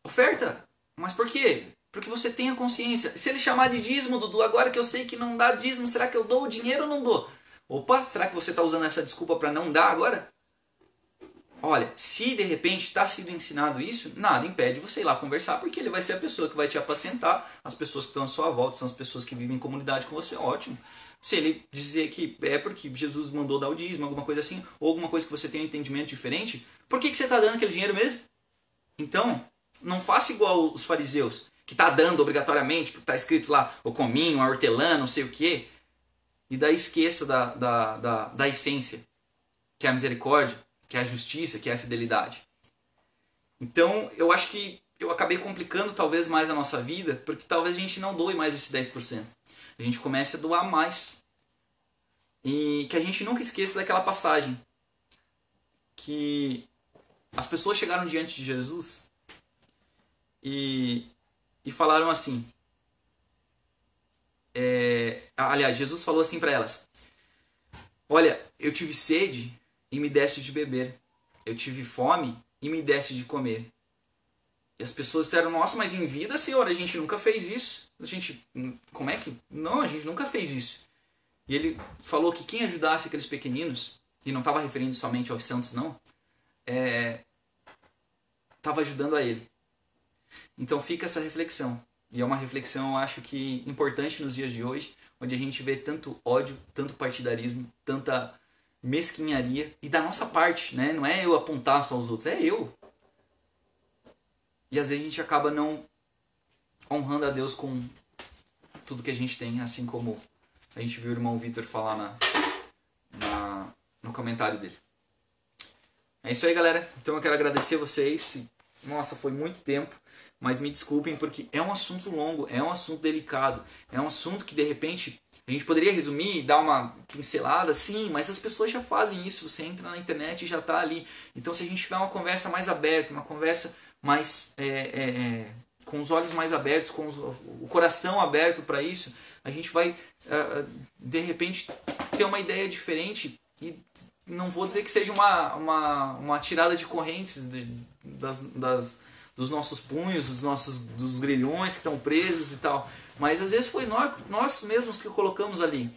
Oferta. Mas por quê? Porque você tenha consciência. Se ele chamar de dízimo, Dudu, agora que eu sei que não dá dízimo, será que eu dou o dinheiro ou não dou? Opa, será que você está usando essa desculpa para não dar agora? olha, se de repente está sendo ensinado isso, nada impede você ir lá conversar, porque ele vai ser a pessoa que vai te apacentar, as pessoas que estão à sua volta são as pessoas que vivem em comunidade com você, ótimo. Se ele dizer que é porque Jesus mandou dar o dízimo, alguma coisa assim, ou alguma coisa que você tem um entendimento diferente, por que você está dando aquele dinheiro mesmo? Então, não faça igual os fariseus, que está dando obrigatoriamente, porque está escrito lá o cominho, a hortelã, não sei o quê, e daí esqueça da essência, que é a misericórdia, que é a justiça, que é a fidelidade. Então, eu acho que eu acabei complicando talvez mais a nossa vida, porque talvez a gente não doe mais esse 10%. A gente comece a doar mais. E que a gente nunca esqueça daquela passagem, que as pessoas chegaram diante de Jesus e falaram assim, aliás, Jesus falou assim para elas, olha, eu tive sede e me deste de beber, eu tive fome e me deste de comer. E as pessoas disseram, nossa, mas em vida, Senhor, a gente nunca fez isso. Como é que? Não, a gente nunca fez isso. E ele falou que quem ajudasse aqueles pequeninos, e não estava referindo somente aos santos, não, estava ajudando a ele. Então fica essa reflexão. E é uma reflexão, eu acho que importante nos dias de hoje, onde a gente vê tanto ódio, tanto partidarismo, tanta mesquinharia, e da nossa parte, né? Não é eu apontar só os outros, é eu. E às vezes a gente acaba não honrando a Deus com tudo que a gente tem, assim como a gente viu o irmão Vitor falar no comentário dele. É isso aí, galera. Então eu quero agradecer vocês. Nossa, foi muito tempo, mas me desculpem porque é um assunto longo, é um assunto delicado, é um assunto que de repente a gente poderia resumir e dar uma pincelada, sim, mas as pessoas já fazem isso. Você entra na internet e já está ali. Então se a gente tiver uma conversa mais aberta, uma conversa mais com os olhos mais abertos, com o coração aberto para isso, a gente vai de repente ter uma ideia diferente. E não vou dizer que seja uma tirada de correntes dos nossos punhos, dos grilhões que estão presos e tal, mas às vezes foi nós mesmos que colocamos ali.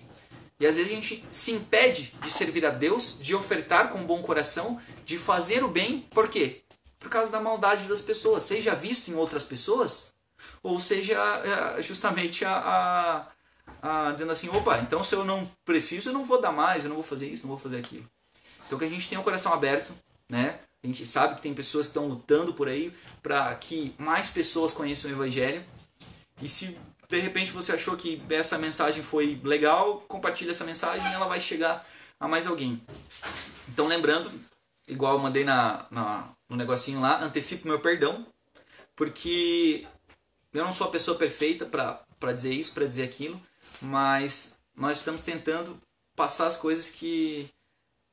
E às vezes a gente se impede de servir a Deus, de ofertar com bom coração, de fazer o bem. Por quê? Por causa da maldade das pessoas, seja visto em outras pessoas, ou seja justamente dizendo assim, opa, então se eu não preciso, eu não vou dar mais, eu não vou fazer isso, não vou fazer aquilo. Então que a gente tenha o coração aberto, né? A gente sabe que tem pessoas que estão lutando por aí para que mais pessoas conheçam o Evangelho. E se de repente você achou que essa mensagem foi legal, compartilha essa mensagem e ela vai chegar a mais alguém. Então lembrando, igual eu mandei no negocinho lá, antecipo meu perdão, porque eu não sou a pessoa perfeita para dizer isso, para dizer aquilo, mas nós estamos tentando passar as coisas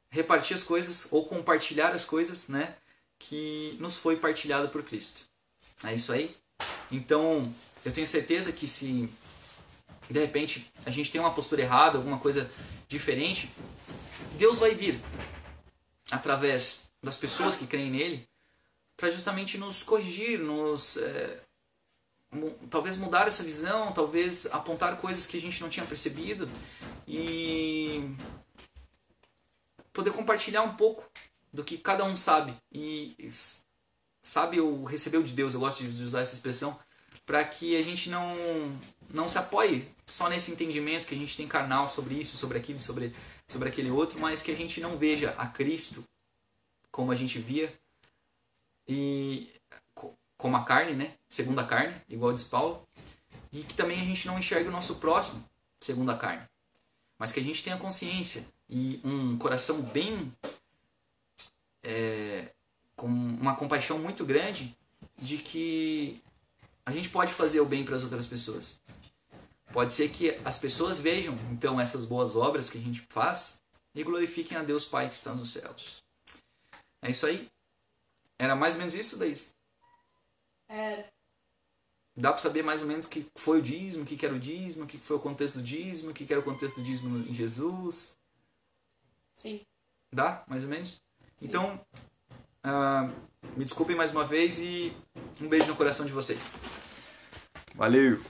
repartir as coisas ou compartilhar as coisas, né, que nos foi partilhado por Cristo. É isso aí? Então, eu tenho certeza que se de repente a gente tem uma postura errada, alguma coisa diferente, Deus vai vir através das pessoas que creem nele para justamente nos corrigir, talvez mudar essa visão, talvez apontar coisas que a gente não tinha percebido e poder compartilhar um pouco do que cada um sabe. E sabe ou recebeu de Deus, eu gosto de usar essa expressão, para que a gente não se apoie só nesse entendimento que a gente tem carnal sobre isso, sobre aquilo, sobre aquele outro, mas que a gente não veja a Cristo como a gente via, e como a carne, né? Segundo a carne, igual diz Paulo, e que também a gente não enxergue o nosso próximo segundo a carne, mas que a gente tenha consciência e um coração bem com uma compaixão muito grande de que a gente pode fazer o bem para as outras pessoas. Pode ser que as pessoas vejam então essas boas obras que a gente faz e glorifiquem a Deus Pai que está nos céus. É isso aí? Era mais ou menos isso, Daís? Era. Dá para saber mais ou menos o que foi o dízimo, o que era o dízimo, o que foi o contexto do dízimo, o que era o contexto do dízimo em Jesus? Sim. Dá, mais ou menos? Sim. Então, me desculpem mais uma vez e um beijo no coração de vocês. Valeu!